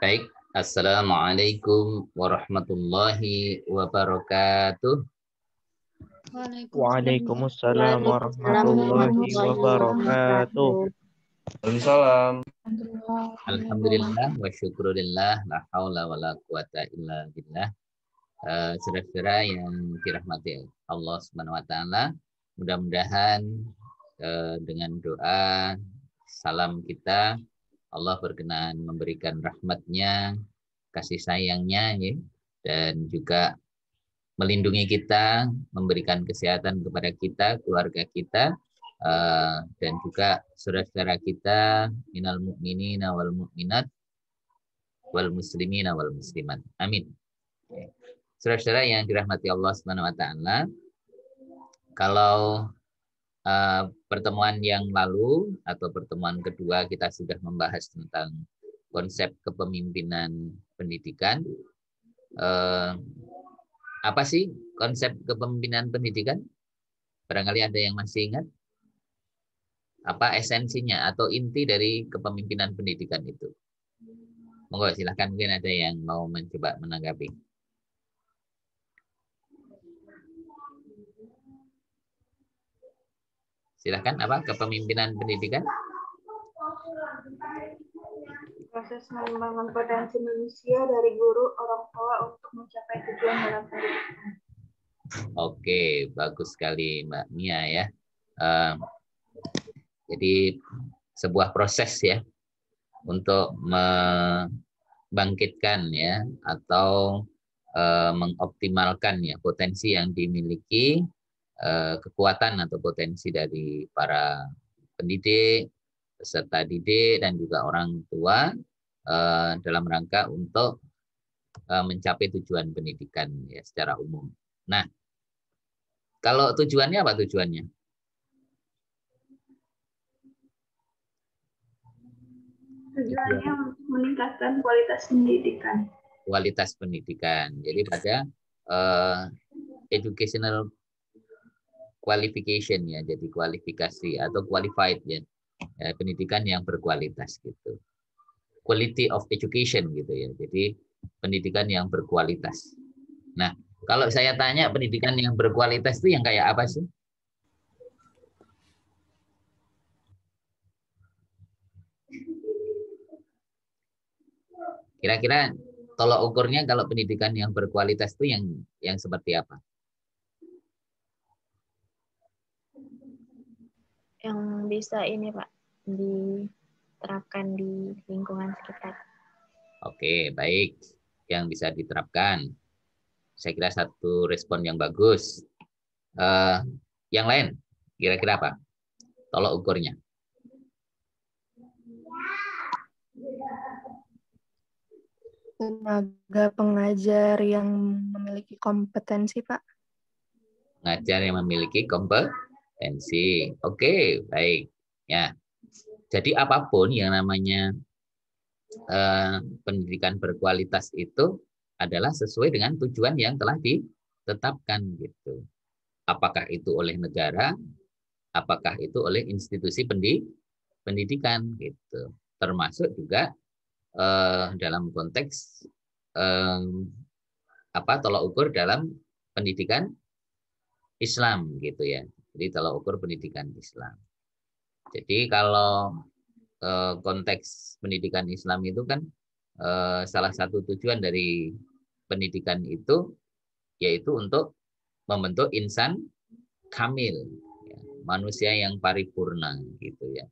Baik, Assalamualaikum warahmatullahi wabarakatuh. Waalaikumsalam Waalaikumsalam warahmatullahi warahmatullahi wabarakatuh. wabarakatuh. Waalaikumsalam. Alhamdulillah wa syukurillah la haula wa la quwata illa billah. Saudara-saudara yang dirahmati Allah Subhanahu wa taala, mudah-mudahan dengan doa salam kita Allah berkenan memberikan rahmatnya, kasih sayangnya ya, dan juga melindungi kita, memberikan kesehatan kepada kita, keluarga kita, dan juga saudara-saudara kita, minal mu'minina wal mu'minat wal muslimina wal muslimat. Amin. Saudara-saudara yang dirahmati Allah Subhanahu wa taala, kalau pertemuan yang lalu atau pertemuan kedua kita sudah membahas tentang konsep kepemimpinan pendidikan. Apa sih konsep kepemimpinan pendidikan? Barangkali ada yang masih ingat? Apa esensinya atau inti dari kepemimpinan pendidikan itu? Monggo silahkan, mungkin ada yang mau mencoba menanggapi. Silahkan, apa kepemimpinan pendidikan? Proses mengembangkan potensi manusia dari guru, orang tua untuk mencapai tujuan dalam pendidikan. Oke, bagus sekali Mbak Mia ya. Jadi sebuah proses ya untuk membangkitkan ya atau mengoptimalkan ya potensi yang dimiliki, kekuatan atau potensi dari para pendidik, peserta didik dan juga orang tua dalam rangka untuk mencapai tujuan pendidikan ya secara umum. Nah, kalau tujuannya apa tujuannya? Tujuannya untuk meningkatkan kualitas pendidikan. Kualitas pendidikan. Jadi pada educational qualification ya, jadi kualifikasi atau qualified ya, pendidikan yang berkualitas gitu. Quality of education gitu ya. Jadi pendidikan yang berkualitas. Nah, kalau saya tanya pendidikan yang berkualitas itu yang kayak apa sih? Kira-kira tolok ukurnya kalau pendidikan yang berkualitas itu yang seperti apa? Yang bisa ini Pak, diterapkan di lingkungan sekitar. Oke, baik. Yang bisa diterapkan. Saya kira satu respon yang bagus. Yang lain, kira-kira apa? Tolok ukurnya. Tenaga pengajar yang memiliki kompetensi, Pak. Pengajar yang memiliki kompetensi. Oke, baik. Ya. Jadi apapun yang namanya pendidikan berkualitas itu adalah sesuai dengan tujuan yang telah ditetapkan gitu. Apakah itu oleh negara, apakah itu oleh institusi pendidikan gitu. Termasuk juga dalam konteks tolak ukur dalam pendidikan Islam gitu ya. Jadi tolak ukur pendidikan Islam. Jadi kalau konteks pendidikan Islam itu kan salah satu tujuan dari pendidikan itu yaitu untuk membentuk insan kamil, ya, manusia yang paripurna gitu ya,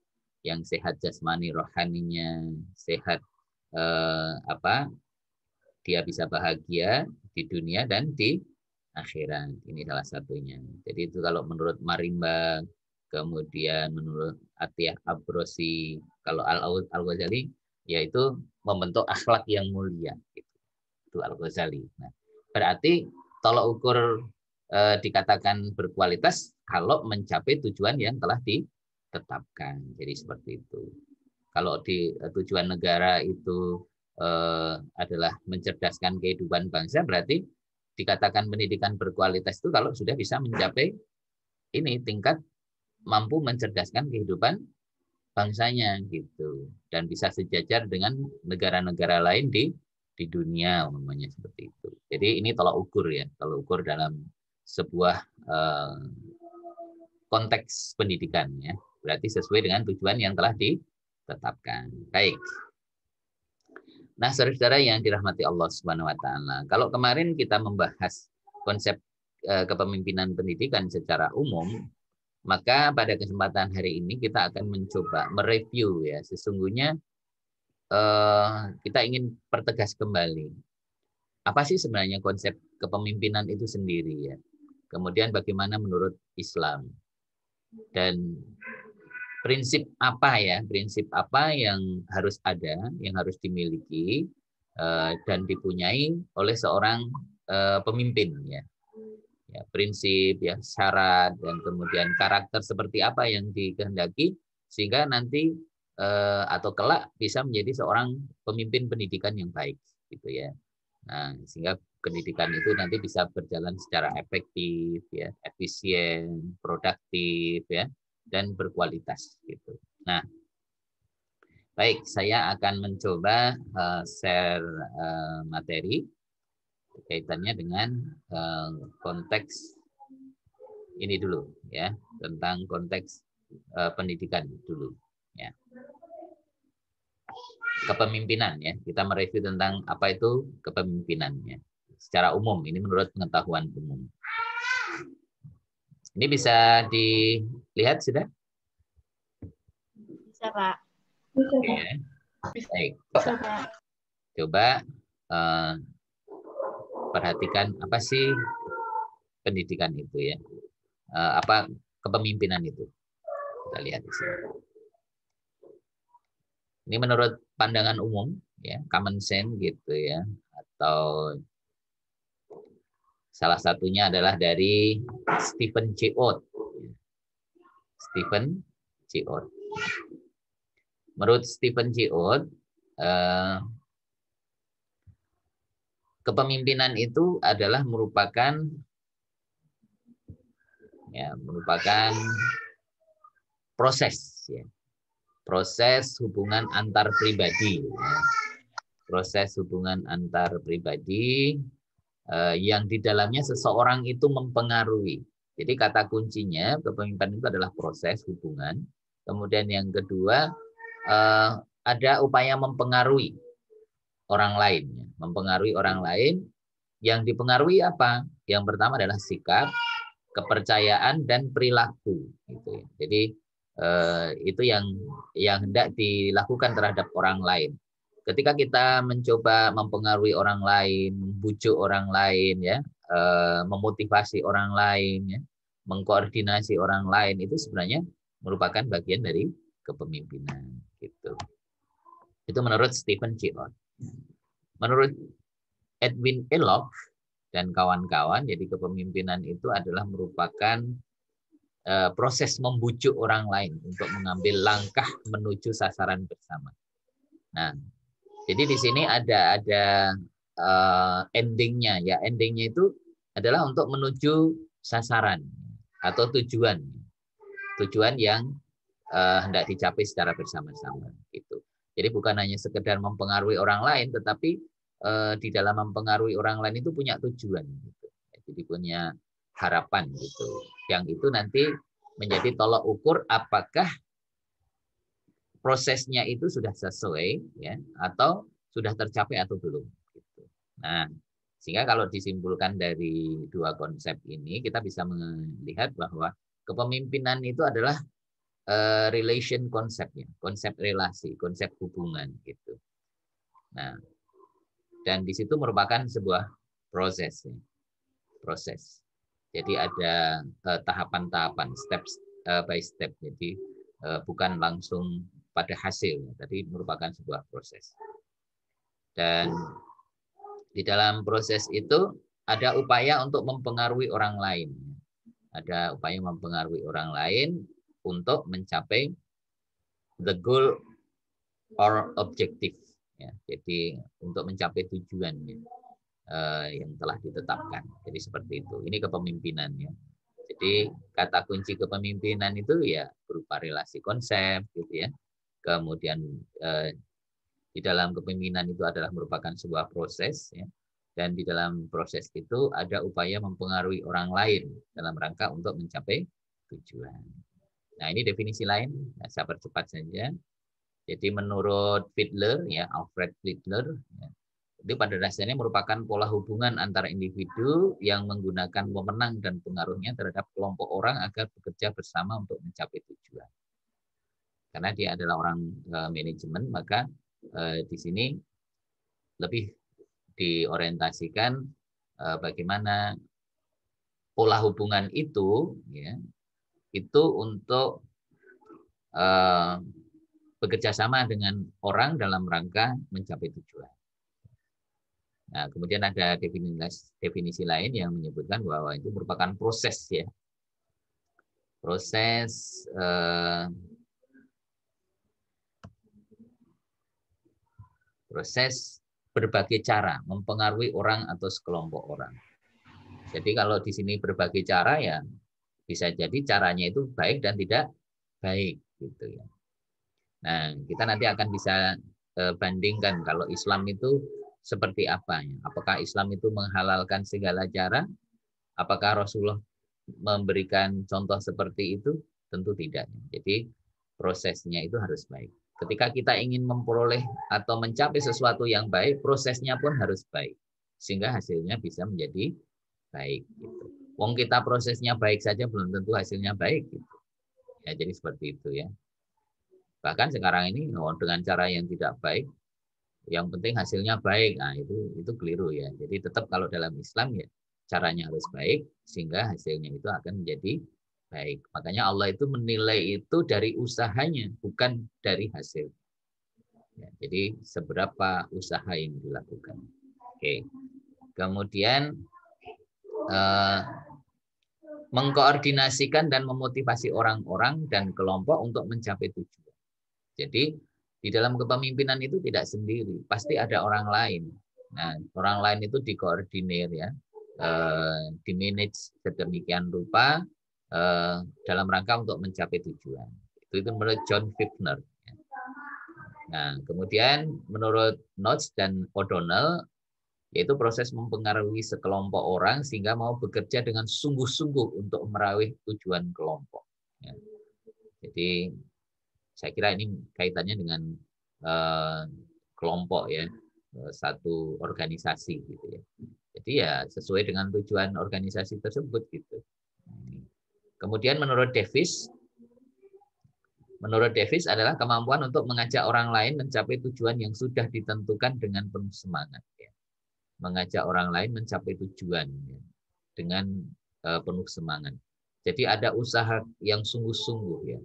yang sehat jasmani rohaninya, sehat dia bisa bahagia di dunia dan di akhirat. Ini salah satunya. Jadi itu kalau menurut Marimba, kemudian menurut Atiyah Abrosi, kalau Al-Ghazali yaitu membentuk akhlak yang mulia. Itu Al-Ghazali. Nah, berarti tolak ukur dikatakan berkualitas kalau mencapai tujuan yang telah ditetapkan. Jadi seperti itu. Kalau di tujuan negara itu adalah mencerdaskan kehidupan bangsa, berarti dikatakan pendidikan berkualitas itu kalau sudah bisa mencapai ini tingkat mampu mencerdaskan kehidupan bangsanya gitu, dan bisa sejajar dengan negara-negara lain di dunia umpamanya seperti itu. Jadi ini tolak ukur ya, tolak ukur dalam sebuah konteks pendidikan ya. Berarti sesuai dengan tujuan yang telah ditetapkan. Baik. Nah, saudara-saudara yang dirahmati Allah Subhanahu wa taala, kalau kemarin kita membahas konsep kepemimpinan pendidikan secara umum, maka pada kesempatan hari ini kita akan mencoba mereview ya. Sesungguhnya kita ingin pertegas kembali. Apa sih sebenarnya konsep kepemimpinan itu sendiri ya? Kemudian bagaimana menurut Islam? Dan prinsip apa ya? Prinsip apa yang harus ada, yang harus dimiliki dan dipunyai oleh seorang pemimpin ya? Ya, prinsip, ya, syarat, dan kemudian karakter seperti apa yang dikehendaki sehingga nanti atau kelak bisa menjadi seorang pemimpin pendidikan yang baik, gitu ya. Nah, sehingga pendidikan itu nanti bisa berjalan secara efektif, ya, efisien, produktif, ya, dan berkualitas, gitu. Nah, baik, saya akan mencoba share materi kaitannya dengan konteks ini dulu ya, tentang konteks pendidikan dulu ya. Kepemimpinan ya, kita mereview tentang apa itu kepemimpinannya secara umum, ini menurut pengetahuan umum. Ini bisa dilihat sudah? Bisa, Pak. Bisa, Oke, Pak. ya. Baik, Bisa, Pak. coba perhatikan apa sih pendidikan itu ya, apa kepemimpinan itu. Kita lihat di sini. Ini menurut pandangan umum ya, common sense gitu ya, atau salah satunya adalah dari Stephen C. Oat. Stephen C. Oat. Menurut Stephen C. Oat, kepemimpinan itu adalah merupakan proses ya. Proses hubungan antar pribadi ya. Proses hubungan antar pribadi yang di dalamnya seseorang itu mempengaruhi. Jadi kata kuncinya kepemimpinan itu adalah proses hubungan. Kemudian yang kedua ada upaya mempengaruhi orang lain, mempengaruhi orang lain. Yang dipengaruhi apa? Yang pertama adalah sikap, kepercayaan, dan perilaku. Gitu ya. Jadi itu yang hendak dilakukan terhadap orang lain. Ketika kita mencoba mempengaruhi orang lain, membujuk orang lain, ya, memotivasi orang lain, ya, mengkoordinasi orang lain, itu sebenarnya merupakan bagian dari kepemimpinan. Gitu. Itu menurut Stephen C. Oat. Menurut Edwin Elop dan kawan-kawan, jadi kepemimpinan itu adalah merupakan proses membujuk orang lain untuk mengambil langkah menuju sasaran bersama. Nah, jadi di sini ada endingnya ya. Endingnya itu adalah untuk menuju sasaran atau tujuan yang hendak dicapai secara bersama-sama. Gitu. Jadi bukan hanya sekedar mempengaruhi orang lain, tetapi di dalam mempengaruhi orang lain itu punya tujuan. Gitu. Jadi punya harapan gitu. Yang itu nanti menjadi tolak ukur apakah prosesnya itu sudah sesuai ya atau sudah tercapai atau belum. Gitu. Nah, sehingga kalau disimpulkan dari dua konsep ini kita bisa melihat bahwa kepemimpinan itu adalah relation konsepnya, konsep relasi, konsep hubungan gitu. Nah, dan di situ merupakan sebuah proses, ya. Proses. Jadi ada tahapan-tahapan, step by step. Jadi bukan langsung pada hasil, tapi merupakan sebuah proses. Dan di dalam proses itu ada upaya untuk mempengaruhi orang lain. Ada upaya mempengaruhi orang lain untuk mencapai the goal or objective. Ya, jadi untuk mencapai tujuannya yang telah ditetapkan. Jadi seperti itu. Ini kepemimpinan ya. Jadi kata kunci kepemimpinan itu ya berupa relasi konsep gitu ya. Kemudian di dalam kepemimpinan itu adalah merupakan sebuah proses, ya. Dan di dalam proses itu ada upaya mempengaruhi orang lain dalam rangka untuk mencapai tujuan. Nah, ini definisi lain. Nah, saya percepat saja. Jadi menurut Fiedler, ya, Alfred Fiedler, ya, itu pada dasarnya merupakan pola hubungan antara individu yang menggunakan wewenang dan pengaruhnya terhadap kelompok orang agar bekerja bersama untuk mencapai tujuan. Karena dia adalah orang manajemen, maka di sini lebih diorientasikan bagaimana pola hubungan itu, ya, itu untuk bekerja sama dengan orang dalam rangka mencapai tujuan. Nah, kemudian ada definisi lain yang menyebutkan bahwa itu merupakan proses, ya, proses berbagai cara mempengaruhi orang atau sekelompok orang. Jadi kalau di sini berbagai cara, ya bisa jadi caranya itu baik dan tidak baik, gitu ya. Nah, kita nanti akan bisa bandingkan kalau Islam itu seperti apa, ya. Apakah Islam itu menghalalkan segala cara? Apakah Rasulullah memberikan contoh seperti itu? Tentu tidak. Jadi prosesnya itu harus baik. Ketika kita ingin memperoleh atau mencapai sesuatu yang baik, prosesnya pun harus baik. Sehingga hasilnya bisa menjadi baik. Gitu. Wong kita prosesnya baik saja belum tentu hasilnya baik. Gitu. Ya, jadi seperti itu, ya. Bahkan sekarang ini dengan cara yang tidak baik, yang penting hasilnya baik. Nah, itu keliru, ya. Jadi tetap kalau dalam Islam, ya, caranya harus baik sehingga hasilnya itu akan menjadi baik. Makanya Allah itu menilai itu dari usahanya, bukan dari hasil. Ya, jadi seberapa usaha yang dilakukan. Oke. Kemudian mengkoordinasikan dan memotivasi orang-orang dan kelompok untuk mencapai tujuan. Jadi di dalam kepemimpinan itu tidak sendiri, pasti ada orang lain. Nah, orang lain itu dikoordinir, ya, dimanage sedemikian rupa dalam rangka untuk mencapai tujuan. Itu menurut John Fitner. Nah, kemudian menurut Notch dan O'Donnell, yaitu proses mempengaruhi sekelompok orang sehingga mau bekerja dengan sungguh-sungguh untuk meraih tujuan kelompok. Ya. Jadi saya kira ini kaitannya dengan kelompok, ya, satu organisasi, gitu ya. Jadi ya sesuai dengan tujuan organisasi tersebut, gitu. Kemudian menurut Davis adalah kemampuan untuk mengajak orang lain mencapai tujuan yang sudah ditentukan dengan penuh semangat. Ya. Mengajak orang lain mencapai tujuan, ya, dengan penuh semangat. Jadi ada usaha yang sungguh-sungguh, ya.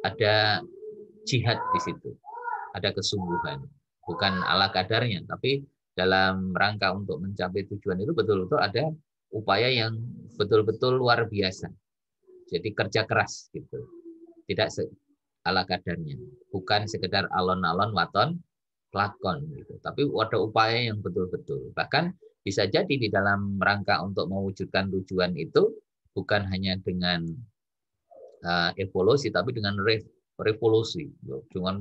Ada jihad di situ, ada kesungguhan, bukan ala kadarnya, tapi dalam rangka untuk mencapai tujuan itu betul-betul ada upaya yang betul-betul luar biasa. Jadi kerja keras, gitu, tidak ala kadarnya, bukan sekedar alon-alon waton lakon, gitu, tapi ada upaya yang betul-betul. Bahkan bisa jadi di dalam rangka untuk mewujudkan tujuan itu bukan hanya dengan evolusi, tapi dengan revolusi, dengan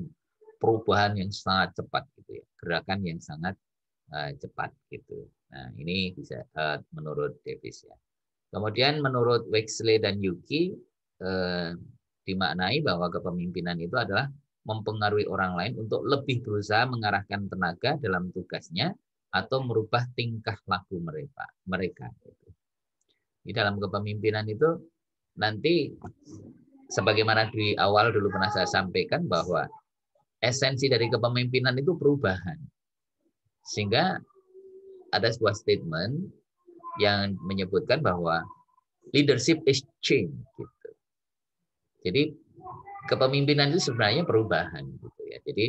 perubahan yang sangat cepat, gitu ya, gerakan yang sangat cepat, gitu. Nah, ini bisa menurut Davis, ya. Kemudian menurut Wexley dan Yuki dimaknai bahwa kepemimpinan itu adalah mempengaruhi orang lain untuk lebih berusaha mengarahkan tenaga dalam tugasnya atau merubah tingkah laku mereka. Gitu. Di dalam kepemimpinan itu nanti sebagaimana di awal dulu pernah saya sampaikan bahwa esensi dari kepemimpinan itu perubahan. Sehingga ada sebuah statement yang menyebutkan bahwa leadership is change, gitu. Jadi kepemimpinan itu sebenarnya perubahan, gitu ya. Jadi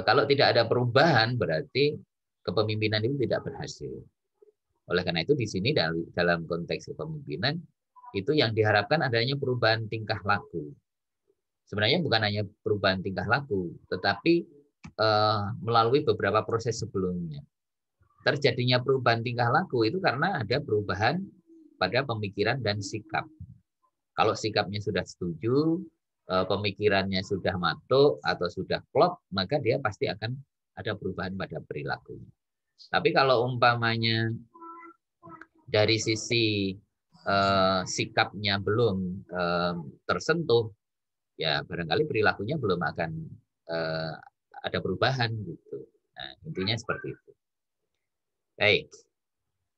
kalau tidak ada perubahan berarti kepemimpinan itu tidak berhasil. Oleh karena itu di sini dalam konteks kepemimpinan itu yang diharapkan adanya perubahan tingkah laku. Sebenarnya bukan hanya perubahan tingkah laku, tetapi melalui beberapa proses sebelumnya. Terjadinya perubahan tingkah laku itu karena ada perubahan pada pemikiran dan sikap. Kalau sikapnya sudah setuju, pemikirannya sudah matuk atau sudah klop, maka dia pasti akan ada perubahan pada perilakunya. Tapi kalau umpamanya dari sisi sikapnya belum tersentuh, ya barangkali perilakunya belum akan ada perubahan gitu. Nah, intinya seperti itu. Baik,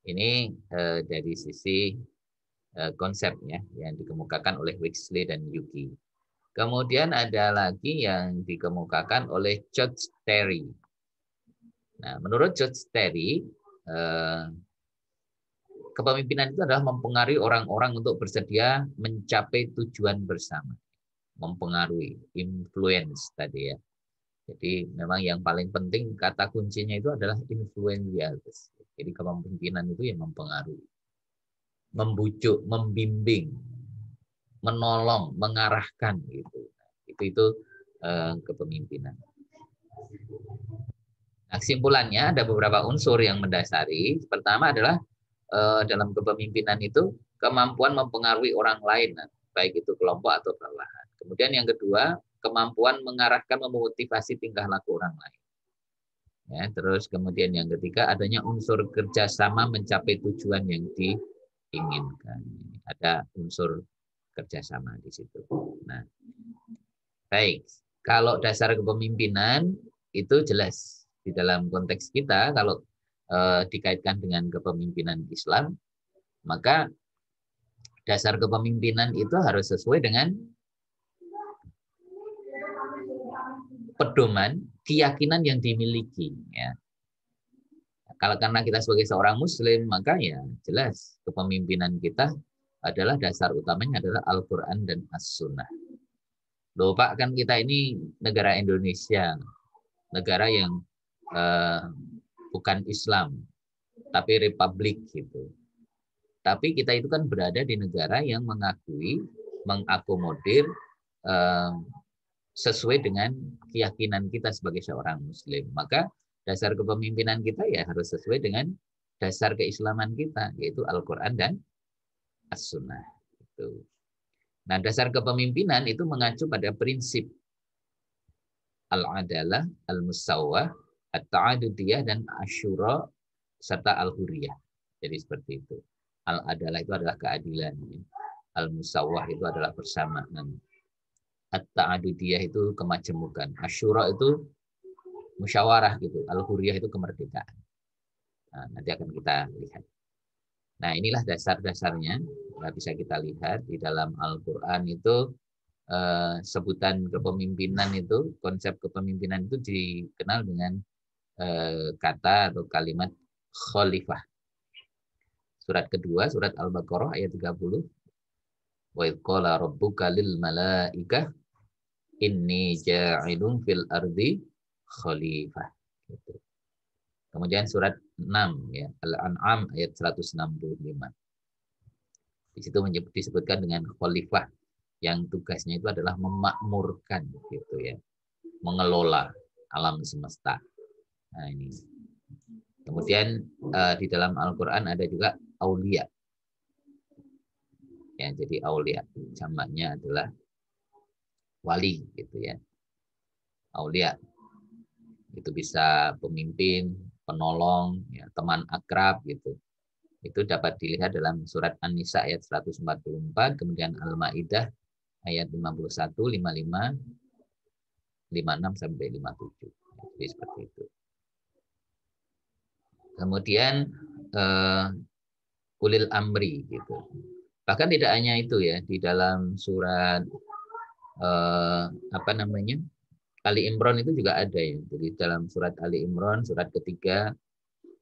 ini dari sisi konsepnya yang dikemukakan oleh Wixley dan Yuki. Kemudian ada lagi yang dikemukakan oleh George Terry. Nah, menurut George Terry, kepemimpinan itu adalah mempengaruhi orang-orang untuk bersedia mencapai tujuan bersama. Mempengaruhi, influence tadi ya. Jadi memang yang paling penting kata kuncinya itu adalah influentialitas. Jadi kepemimpinan itu yang mempengaruhi, membujuk, membimbing, menolong, mengarahkan gitu. Itu kepemimpinan. Nah, kesimpulannya ada beberapa unsur yang mendasari. Pertama adalah dalam kepemimpinan itu kemampuan mempengaruhi orang lain, baik itu kelompok atau perlahan. Kemudian yang kedua, kemampuan mengarahkan, memotivasi tingkah laku orang lain. Ya, terus kemudian yang ketiga, adanya unsur kerjasama mencapai tujuan yang diinginkan. Ada unsur kerjasama di situ. Nah, baik. Kalau dasar kepemimpinan itu jelas di dalam konteks kita, kalau dikaitkan dengan kepemimpinan Islam, maka dasar kepemimpinan itu harus sesuai dengan pedoman keyakinan yang dimiliki. Ya. Kalau karena kita sebagai seorang Muslim, maka ya jelas kepemimpinan kita adalah dasar utamanya adalah Al-Quran dan As-Sunnah. Loh Pak, kan kita ini negara Indonesia, negara yang bukan Islam, tapi republik gitu. Tapi kita itu kan berada di negara yang mengakui, mengakomodir sesuai dengan keyakinan kita sebagai seorang Muslim. Maka dasar kepemimpinan kita ya harus sesuai dengan dasar keislaman kita, yaitu Al-Quran dan As-Sunnah. Nah, dasar kepemimpinan itu mengacu pada prinsip al-adalah, al-musawwah, at-ta'adudiyah, dan asyura, serta al-huriyah. Jadi seperti itu. Al-adalah itu adalah keadilan. Al-musawwah itu adalah persamaan. At-ta'adudiyah itu kemajemukan. Asyura itu musyawarah gitu. Al-huriyah itu kemerdekaan. Nah, nanti akan kita lihat. Nah, inilah dasar-dasarnya. Nah, bisa kita lihat di dalam Al-Quran itu sebutan kepemimpinan itu, konsep kepemimpinan itu dikenal dengan kata atau kalimat khalifah. Surat kedua, surat Al-Baqarah ayat 30. Wa idh qala rabbuka lil malaikah inni ja'ilun fil ardi khalifah. Gitu. Kemudian surat 6 ya, Al-An'am ayat 165. Di situ disebutkan dengan khalifah yang tugasnya itu adalah memakmurkan gitu ya. Mengelola alam semesta. Nah, ini. Kemudian di dalam Al-Qur'an ada juga aulia. Ya, jadi aulia jamaknya adalah wali gitu ya. Aulia itu bisa pemimpin, penolong, ya, teman akrab gitu. Itu dapat dilihat dalam surat An-Nisa ayat 144, kemudian Al-Maidah ayat 51, 55, 56 sampai 57. Jadi seperti itu. Kemudian ulil amri gitu. Bahkan tidak hanya itu ya, di dalam surat Ali Imran itu juga ada ya. Jadi dalam surat Ali Imran surat ketiga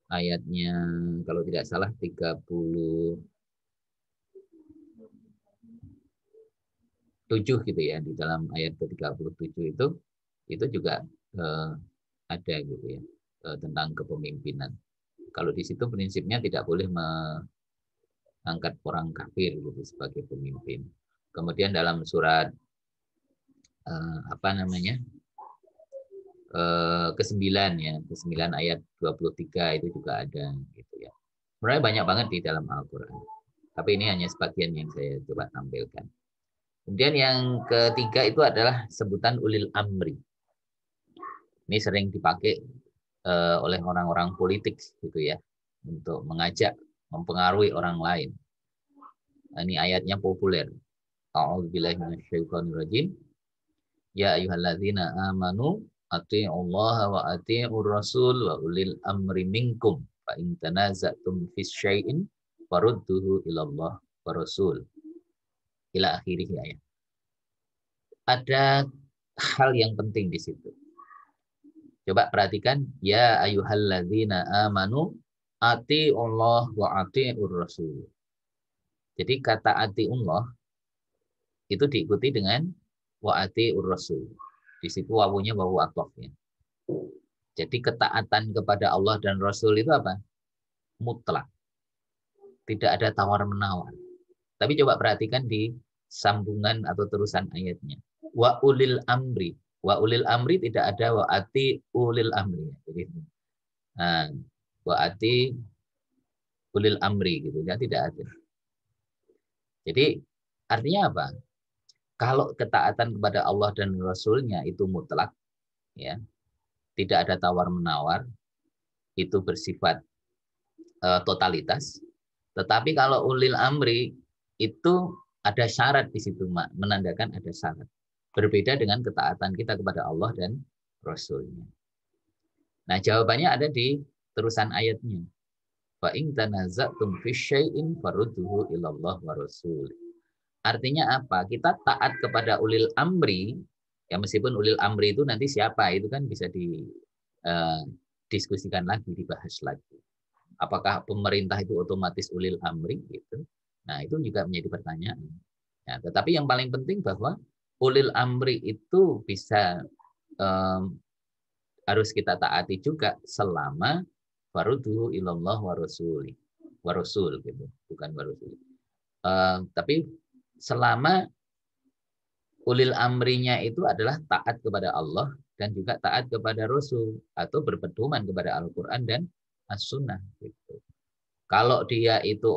ayatnya kalau tidak salah 37 gitu ya, di dalam ayat ke-37 itu juga ada gitu ya, tentang kepemimpinan. Kalau di situ prinsipnya tidak boleh mengangkat orang kafir gitu sebagai pemimpin. Kemudian dalam surat ke-9 ya, ke-9 ayat 23 itu juga ada gitu ya. Sebenarnya banyak banget di dalam Al-Qur'an. Tapi ini hanya sebagian yang saya coba tampilkan. Kemudian yang ketiga itu adalah sebutan ulil amri. Ini sering dipakai oleh orang-orang politik gitu ya, untuk mengajak, mempengaruhi orang lain. Ini ayatnya populer. A'udzubillahi minasyaitonirrajim. Ya ayyuhalladzina amanu athi'ullaha wa athi'ur rasul wa ulil amri minkum fa in tanaza'tum fis syai'in farudduhu ilallah wa rasul. Ila akhirih ayat. Ada hal yang penting di situ. Coba perhatikan, ya ayyuhalladzina amanu ati'ullah wa ati'ur rasul. Jadi kata ati'ullah itu diikuti dengan wa ati'ur rasul. Di situ wawunya wawu atofnya. Jadi ketaatan kepada Allah dan Rasul itu apa? Mutlak. Tidak ada tawar-menawar. Tapi coba perhatikan di sambungan atau terusan ayatnya. Wa ulil amri. Wa ulil amri tidak ada wa ati ulil amri. Jadi, wa ati ulil amri gitu ya, tidak ada. Jadi artinya apa? Kalau ketaatan kepada Allah dan Rasulnya itu mutlak, ya, tidak ada tawar-menawar, itu bersifat totalitas. Tetapi kalau ulil amri itu ada syarat di situ, menandakan ada syarat. Berbeda dengan ketaatan kita kepada Allah dan Rasulnya. Nah, jawabannya ada di terusan ayatnya. Fa in tanaza'tum fi syai'in farudduhu ilallah wa rasul. Artinya apa? Kita taat kepada ulil amri, ya meskipun ulil amri itu nanti siapa, itu kan bisa didiskusikan lagi, dibahas lagi. Apakah pemerintah itu otomatis ulil amri gitu? Nah, itu juga menjadi pertanyaan. Nah, tetapi yang paling penting bahwa ulil amri itu bisa harus kita taati juga selama farudhu ilallah wa rasul gitu, bukan wa rasul. Tapi selama ulil amrinya itu adalah taat kepada Allah dan juga taat kepada Rasul atau berpedoman kepada Al-Quran dan As-Sunnah gitu. Kalau dia itu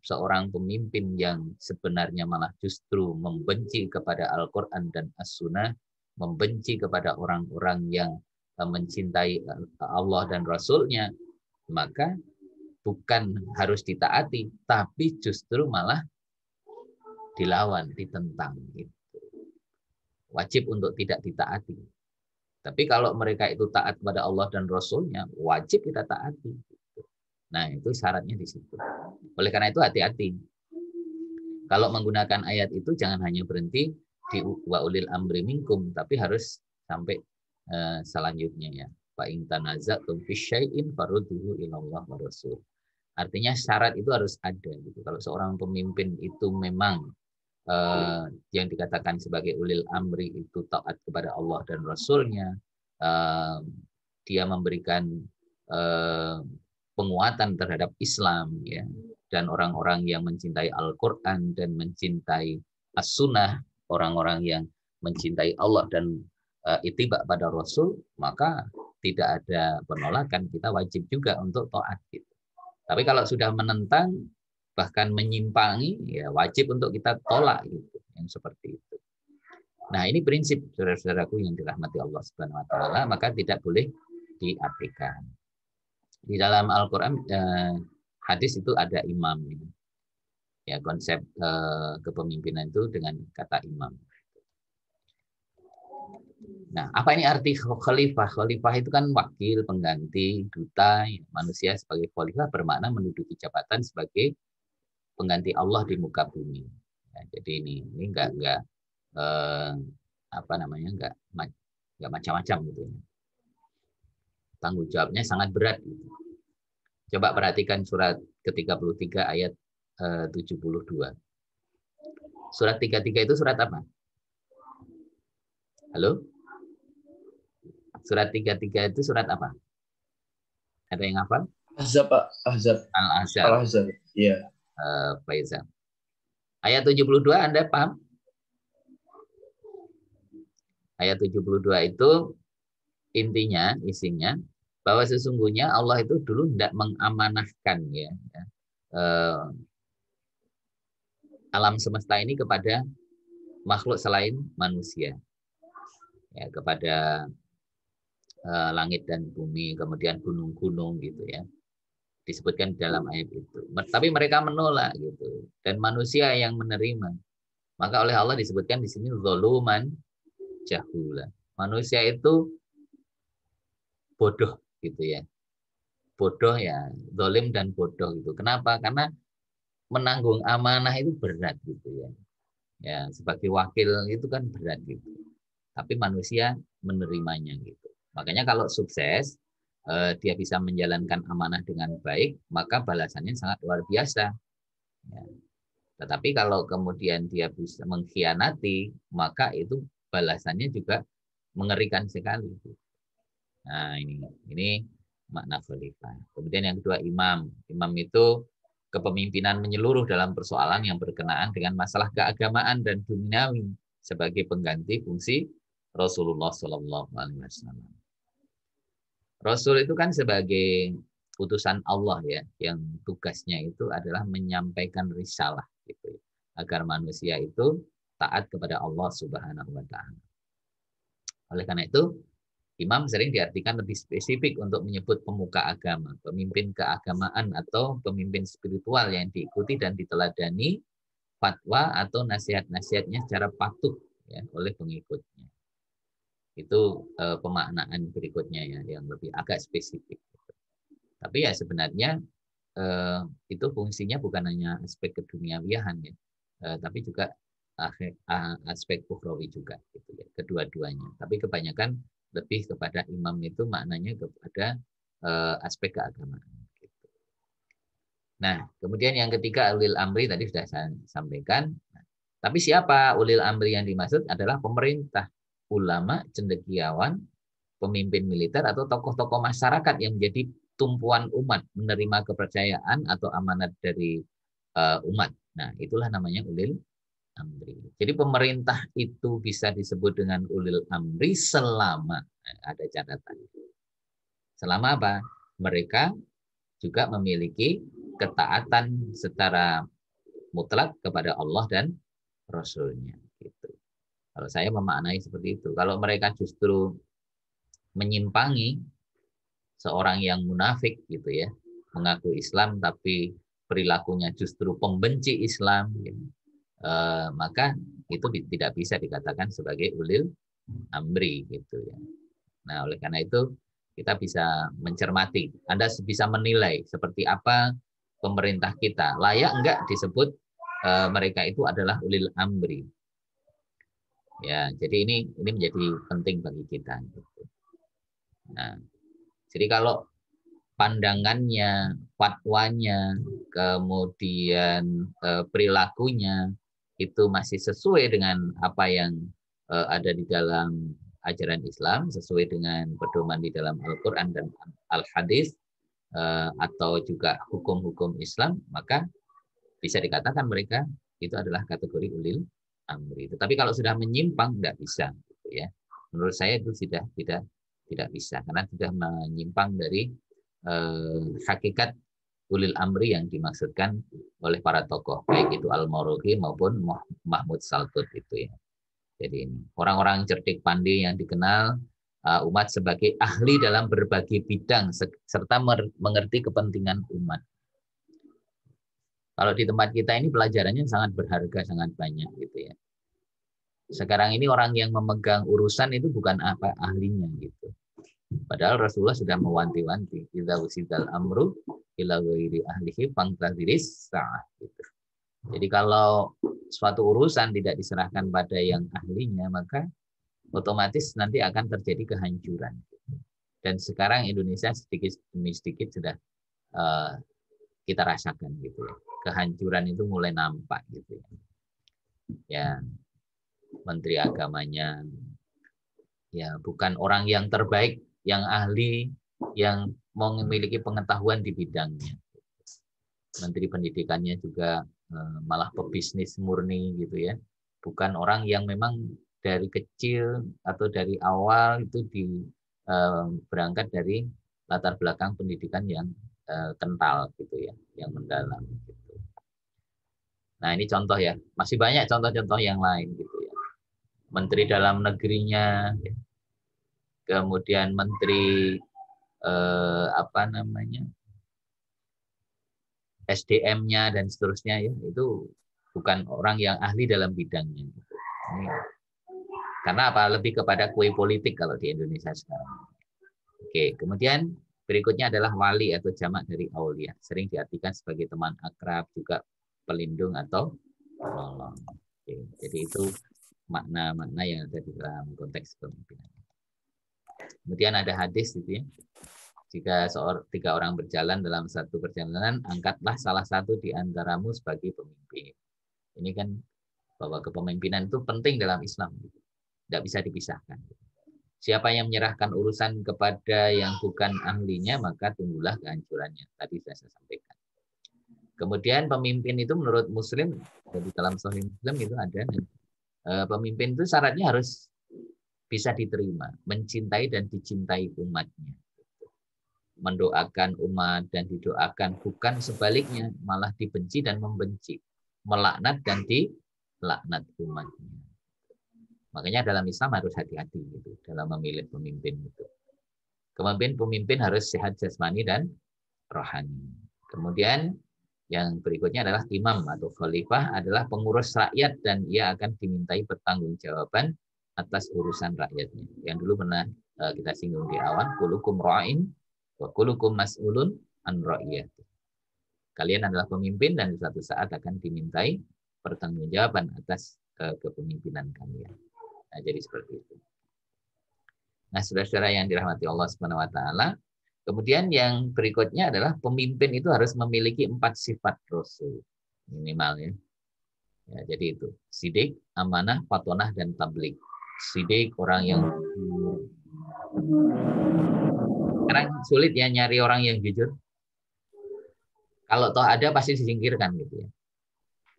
seorang pemimpin yang sebenarnya malah justru membenci kepada Al-Quran dan As-Sunnah, membenci kepada orang-orang yang mencintai Allah dan Rasulnya, maka bukan harus ditaati, tapi justru malah dilawan, ditentang. Gitu. Wajib untuk tidak ditaati. Tapi kalau mereka itu taat kepada Allah dan Rasulnya, wajib kita taati. Nah, itu syaratnya di situ. Oleh karena itu hati-hati. Kalau menggunakan ayat itu jangan hanya berhenti di wa ulil amri minkum, tapi harus sampai selanjutnya ya. Fa in tanaza'tum fi syai'in farudduhu ilallah wa rasul. Artinya syarat itu harus ada gitu. Kalau seorang pemimpin itu memang yang dikatakan sebagai ulil amri itu taat kepada Allah dan Rasulnya, dia memberikan penguatan terhadap Islam, ya, dan orang-orang yang mencintai Al-Quran dan mencintai As-Sunnah, orang-orang yang mencintai Allah dan ittiba pada Rasul, maka tidak ada penolakan, kita wajib juga untuk taat gitu. Tapi kalau sudah menentang bahkan menyimpangi, ya wajib untuk kita tolak gitu, yang seperti itu. Nah, ini prinsip saudara-saudaraku yang dirahmati Allah Subhanahu wa taala, maka tidak boleh diabaikan. Di dalam Al-Qur'an hadis itu ada imam. Ya, konsep kepemimpinan itu dengan kata imam. Nah, apa ini arti khalifah? Khalifah itu kan wakil, pengganti, duta. Manusia sebagai khalifah bermakna menduduki jabatan sebagai pengganti Allah di muka bumi. Ya, jadi ini enggak enggak macam-macam gitu. Tanggung jawabnya sangat berat. Gitu. Coba perhatikan surat ke-33 ayat 72. Surat 33 itu surat apa? Halo? Surat 33 itu surat apa? Ada yang hafal? Ahzab, Pak. Ahzab. Al-Ahzab. Al-Ahzab. Iya. Faizal. Ayat 72 Anda paham? Ayat 72 itu intinya, isinya bahwa sesungguhnya Allah itu dulu tidak mengamanahkan ya alam semesta ini kepada makhluk selain manusia. Ya, kepada langit dan bumi, kemudian gunung-gunung gitu ya. Disebutkan dalam ayat itu. Tapi mereka menolak gitu. Dan manusia yang menerima. Maka oleh Allah disebutkan di sini zoluman jahula. Manusia itu bodoh gitu ya. Bodoh ya, zalim dan bodoh gitu. Kenapa? Karena menanggung amanah itu berat gitu ya. Ya, sebagai wakil itu kan berat gitu. Tapi manusia menerimanya gitu. Makanya kalau sukses, dia bisa menjalankan amanah dengan baik, maka balasannya sangat luar biasa. Ya. Tetapi kalau kemudian dia bisa mengkhianati, maka itu balasannya juga mengerikan sekali. Nah, ini makna khalifah. Kemudian yang kedua imam. Imam itu kepemimpinan menyeluruh dalam persoalan yang berkenaan dengan masalah keagamaan dan duniawi sebagai pengganti fungsi Rasulullah Shallallahu Alaihi Wasallam. Rasul itu kan sebagai utusan Allah ya, yang tugasnya itu adalah menyampaikan risalah gitu, agar manusia itu taat kepada Allah Subhanahu Wa Taala. Oleh karena itu, imam sering diartikan lebih spesifik untuk menyebut pemuka agama, pemimpin keagamaan atau pemimpin spiritual yang diikuti dan diteladani fatwa atau nasihat-nasihatnya secara patuh ya, oleh pengikutnya. Itu pemaknaan berikutnya ya, yang lebih agak spesifik. Tapi ya sebenarnya itu fungsinya bukan hanya aspek keduniawian ya, tapi juga aspek ukhrawi juga gitu ya, kedua-duanya. Tapi kebanyakan lebih kepada imam itu maknanya kepada aspek keagamaan. Gitu. Nah, kemudian yang ketiga ulil amri tadi sudah saya sampaikan. Tapi siapa ulil amri yang dimaksud adalah pemerintah, ulama, cendekiawan, pemimpin militer atau tokoh-tokoh masyarakat yang menjadi tumpuan umat menerima kepercayaan atau amanat dari umat. Nah, itulah namanya ulil amri. Jadi pemerintah itu bisa disebut dengan ulil amri selama ada catatan. Selama apa? Mereka juga memiliki ketaatan secara mutlak kepada Allah dan Rasul-Nya. Gitu. Kalau saya memaknai seperti itu. Kalau mereka justru menyimpangi seorang yang munafik gitu ya, mengaku Islam tapi perilakunya justru pembenci Islam, gitu. Maka itu tidak bisa dikatakan sebagai ulil amri gitu ya. Nah, oleh karena itu kita bisa mencermati, Anda bisa menilai seperti apa pemerintah kita, layak enggak disebut mereka itu adalah ulil amri. Ya, jadi ini menjadi penting bagi kita. Gitu. Nah, jadi kalau pandangannya, fatwanya, kemudian perilakunya itu masih sesuai dengan apa yang ada di dalam ajaran Islam, sesuai dengan pedoman di dalam Al-Quran dan Al-Hadis, atau juga hukum-hukum Islam, maka bisa dikatakan mereka itu adalah kategori ulil amri. Tetapi kalau sudah menyimpang, tidak bisa. Gitu ya. Menurut saya itu sudah tidak bisa, karena sudah menyimpang dari hakikat ulil amri yang dimaksudkan oleh para tokoh, baik itu Al-Maruhi maupun Mahmud Saltut itu ya. Jadi ini orang-orang cerdik pandai yang dikenal umat sebagai ahli dalam berbagai bidang serta mengerti kepentingan umat. Kalau di tempat kita ini pelajarannya sangat berharga, sangat banyak gitu ya. Sekarang ini orang yang memegang urusan itu bukan apa ahlinya gitu. Padahal Rasulullah sudah mewanti-wanti, idza usidal amru ila ghairi ahlihi fantadhiris sa'ah gitu. Jadi kalau suatu urusan tidak diserahkan pada yang ahlinya, maka otomatis nanti akan terjadi kehancuran. Dan sekarang Indonesia sedikit demi sedikit sudah kita rasakan gitu ya. Kehancuran itu mulai nampak gitu ya. Ya, Menteri Agamanya ya bukan orang yang terbaik, yang ahli, yang memiliki pengetahuan di bidangnya. Menteri Pendidikannya juga malah pebisnis murni gitu ya. Bukan orang yang memang dari kecil atau dari awal itu berangkat dari latar belakang pendidikan yang kental gitu ya, yang mendalam gitu. Nah, ini contoh ya. Masih banyak contoh-contoh yang lain gitu ya. Menteri dalam negerinya, ya. Kemudian menteri SDM-nya dan seterusnya ya, itu bukan orang yang ahli dalam bidangnya. Gitu. Ini, karena apa? Lebih kepada kue politik kalau di Indonesia sekarang. Oke, kemudian berikutnya adalah wali atau jamak dari aulia. Sering diartikan sebagai teman akrab, juga pelindung atau penolong. Oke, jadi itu makna-makna yang ada di dalam konteks kepemimpinan. Kemudian ada hadis gitu ya. Jika 3 orang berjalan dalam satu perjalanan, angkatlah salah satu di antaramu sebagai pemimpin. Ini kan bahwa kepemimpinan itu penting dalam Islam. Tidak bisa dipisahkan. Siapa yang menyerahkan urusan kepada yang bukan ahlinya, maka tunggulah kehancurannya. Tadi saya sampaikan. Kemudian pemimpin itu menurut Muslim, jadi dalam Sahih Muslim itu ada, pemimpin itu syaratnya harus bisa diterima, mencintai dan dicintai umatnya. Mendoakan umat dan didoakan, bukan sebaliknya, malah dibenci dan membenci, melaknat dan dilaknat umatnya. Makanya dalam Islam harus hati-hati gitu dalam memilih pemimpin itu. Kemudian pemimpin harus sehat jasmani dan rohani. Kemudian yang berikutnya adalah imam atau khalifah adalah pengurus rakyat dan ia akan dimintai pertanggungjawaban atas urusan rakyatnya. Yang dulu pernah kita singgung di awal, kulukum ra'in wa kulukum mas'ulun an ra'iyati. Kalian adalah pemimpin dan suatu saat akan dimintai pertanggungjawaban atas kepemimpinan kalian. Nah, jadi seperti itu. Nah, saudara-saudara yang dirahmati Allah Subhanahu wa taala, kemudian yang berikutnya adalah pemimpin itu harus memiliki 4 sifat Rasul minimal ya. Ya, jadi itu sidik, amanah, fatonah dan tabligh. Sidik orang yang sekarang sulit ya nyari orang yang jujur. Kalau toh ada pasti disingkirkan gitu ya.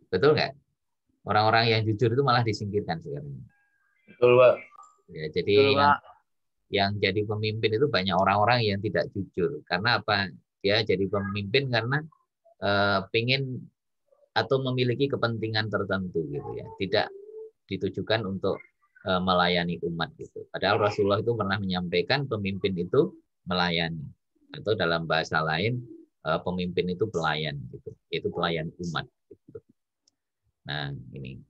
Betul nggak? Orang-orang yang jujur itu malah disingkirkan sekarang. Betul, Pak. Ya, jadi yang jadi pemimpin itu banyak orang-orang yang tidak jujur. Karena apa? Dia jadi pemimpin karena pengen atau memiliki kepentingan tertentu gitu ya. Tidak ditujukan untuk melayani umat gitu. Padahal Rasulullah itu pernah menyampaikan pemimpin itu melayani. Atau dalam bahasa lain pemimpin itu pelayan gitu. Itu pelayan umat gitu. Nah, ini.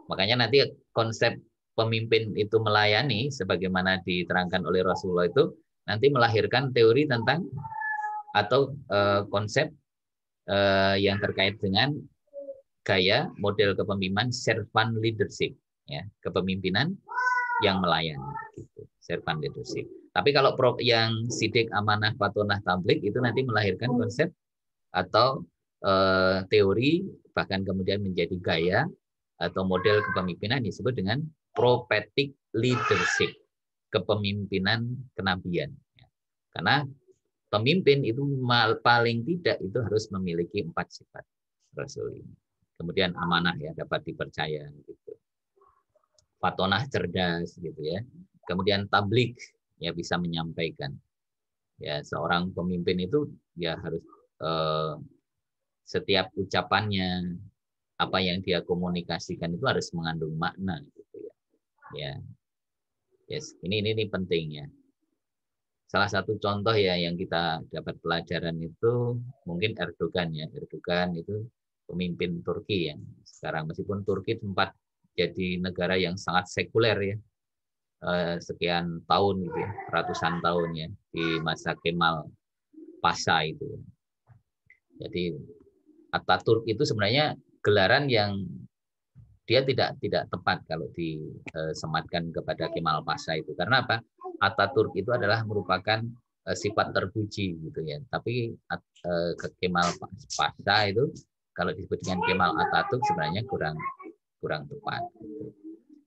Makanya nanti konsep pemimpin itu melayani sebagaimana diterangkan oleh Rasulullah itu nanti melahirkan teori tentang atau konsep yang terkait dengan gaya model kepemimpinan servant leadership ya, kepemimpinan yang melayani gitu, servant leadership. Tapi kalau yang sidik, amanah, fatonah, tabligh itu nanti melahirkan konsep atau teori bahkan kemudian menjadi gaya atau model kepemimpinan disebut dengan prophetic leadership, kepemimpinan kenabian. Karena pemimpin itu paling tidak itu harus memiliki 4 sifat Rasul ini. Kemudian amanah ya, dapat dipercaya gitu. Fatonah cerdas gitu ya. Kemudian tabligh ya, bisa menyampaikan. Ya, seorang pemimpin itu ya harus setiap ucapannya, apa yang dia komunikasikan itu harus mengandung makna gitu ya. Ya. Yes, ini penting ya. Salah satu contoh ya yang kita dapat pelajaran itu mungkin Erdogan ya. Erdogan itu pemimpin Turki yang sekarang meskipun Turki sempat jadi negara yang sangat sekuler ya. Sekian tahun gitu ya, ratusan tahun ya di masa Kemal Pasha itu. Jadi Atatürk itu sebenarnya gelaran yang dia tidak tepat kalau disematkan kepada Kemal Pasha itu. Karena apa? Atatürk itu adalah merupakan sifat terpuji gitu ya. Tapi Kemal Pasha itu kalau disebut dengan Kemal Atatürk sebenarnya kurang tepat. Gitu.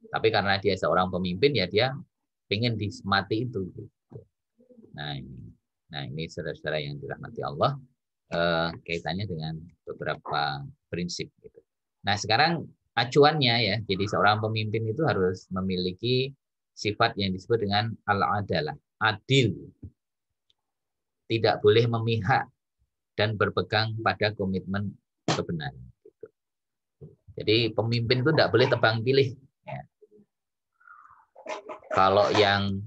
Tapi karena dia seorang pemimpin ya dia pengen disemati itu. Gitu. Nah ini saudara-saudara yang dirahmati Allah. Kaitannya dengan beberapa prinsip gitu. Nah, sekarang acuannya ya. Jadi seorang pemimpin itu harus memiliki sifat yang disebut dengan al-adalah, adil. Tidak boleh memihak dan berpegang pada komitmen kebenaran gitu. Jadi pemimpin itu tidak boleh tebang pilih. Ya. Kalau yang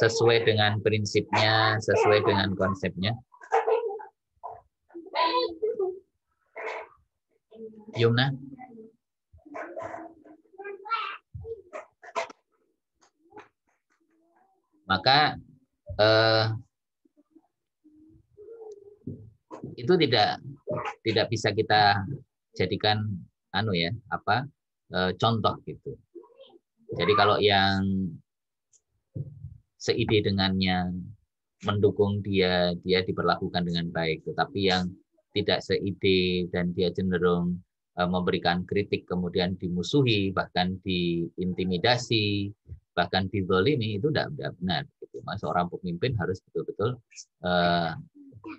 sesuai dengan prinsipnya, sesuai dengan konsepnya. Yumna? Maka itu tidak bisa kita jadikan contoh gitu. Jadi kalau yang seide dengannya mendukung dia diperlakukan dengan baik, tetapi yang tidak seide dan dia cenderung memberikan kritik kemudian dimusuhi, bahkan diintimidasi, bahkan dizalimi, itu tidak benar. Gitu. Seorang pemimpin harus betul-betul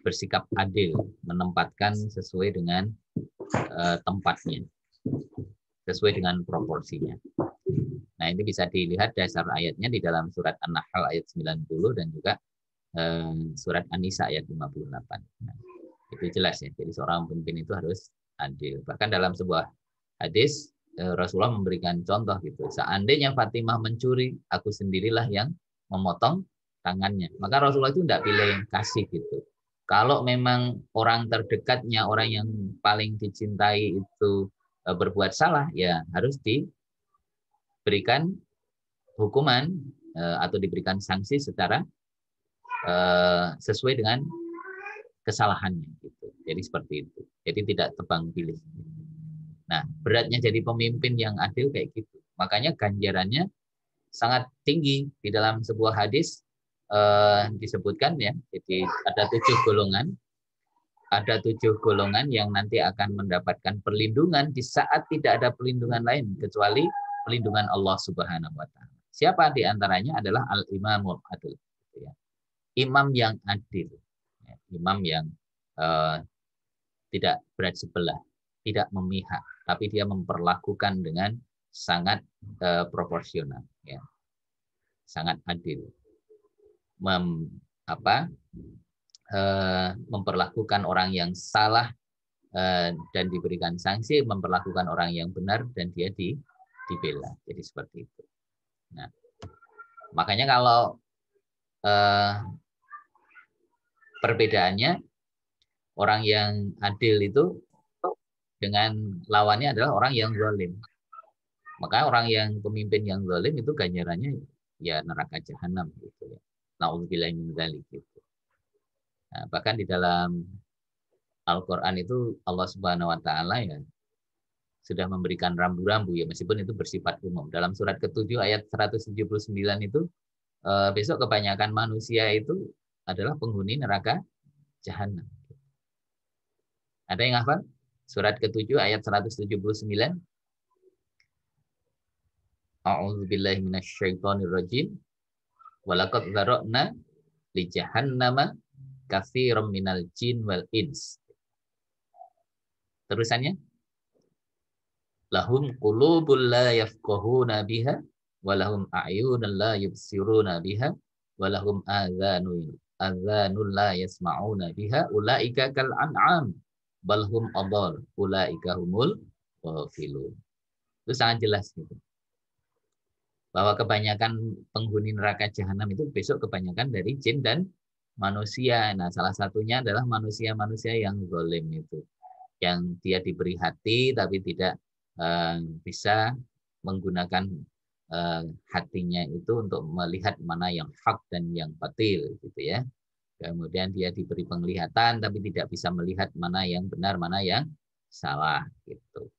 bersikap adil, menempatkan sesuai dengan tempatnya, sesuai dengan proporsinya. Nah, ini bisa dilihat dasar ayatnya di dalam surat An-Nahl ayat 90 dan juga surat An-Nisa ayat 58. Nah, itu jelas ya. Jadi seorang pemimpin itu harus adil. Bahkan dalam sebuah hadis Rasulullah memberikan contoh gitu. Seandainya Fatimah mencuri, aku sendirilah yang memotong tangannya. Maka Rasulullah itu tidak pilih kasih gitu. Kalau memang orang terdekatnya, orang yang paling dicintai itu berbuat salah, ya harus diberikan hukuman atau diberikan sanksi secara sesuai dengan kesalahannya gitu. Jadi seperti itu. Jadi tidak tebang pilih. Nah, beratnya jadi pemimpin yang adil kayak gitu. Makanya ganjarannya sangat tinggi. Di dalam sebuah hadis disebutkan ya. Jadi ada 7 golongan. Ada 7 golongan yang nanti akan mendapatkan perlindungan di saat tidak ada perlindungan lain kecuali perlindungan Allah Subhanahu wa taala. Siapa di antaranya adalah al-imamul adil. Imam yang adil, imam yang tidak berat sebelah, tidak memihak, tapi dia memperlakukan dengan sangat proporsional, ya. Sangat adil, memperlakukan orang yang salah dan diberikan sanksi, memperlakukan orang yang benar dan dia dibela. Jadi seperti itu. Nah, makanya kalau perbedaannya orang yang adil itu dengan lawannya adalah orang yang zalim. Maka orang yang pemimpin yang zalim itu ganjarannya ya neraka jahanam gitu ya. Nauzubillahi min dzalik gitu. Nah, bahkan di dalam Al-Qur'an itu Allah Subhanahu wa taala ya sudah memberikan rambu-rambu ya, meskipun itu bersifat umum. Dalam surat ke-7 ayat 179 itu besok kebanyakan manusia itu adalah penghuni neraka jahanam. Ada yang hafal? Surat ke-7 ayat 179. A'udzubillahi minasyaitonirrajim. Walaqad dzara'na li jahannama katsiran minal jin wal ins. Terusannya. Lahum qulubul la yafqahuna biha wa lahum a'yunun la yubsiruna biha wa lahum adhanun la yasma'una biha ulaika kal an'am bal hum adall ulaika humul ghafilun. Itu sangat jelas gitu. Bahwa kebanyakan penghuni neraka jahanam itu besok kebanyakan dari jin dan manusia. Nah, salah satunya adalah manusia-manusia yang zalim itu. Yang dia diberi hati tapi tidak bisa menggunakan hatinya itu untuk melihat mana yang hak dan yang batil gitu ya. Kemudian dia diberi penglihatan tapi tidak bisa melihat mana yang benar, mana yang salah gitu.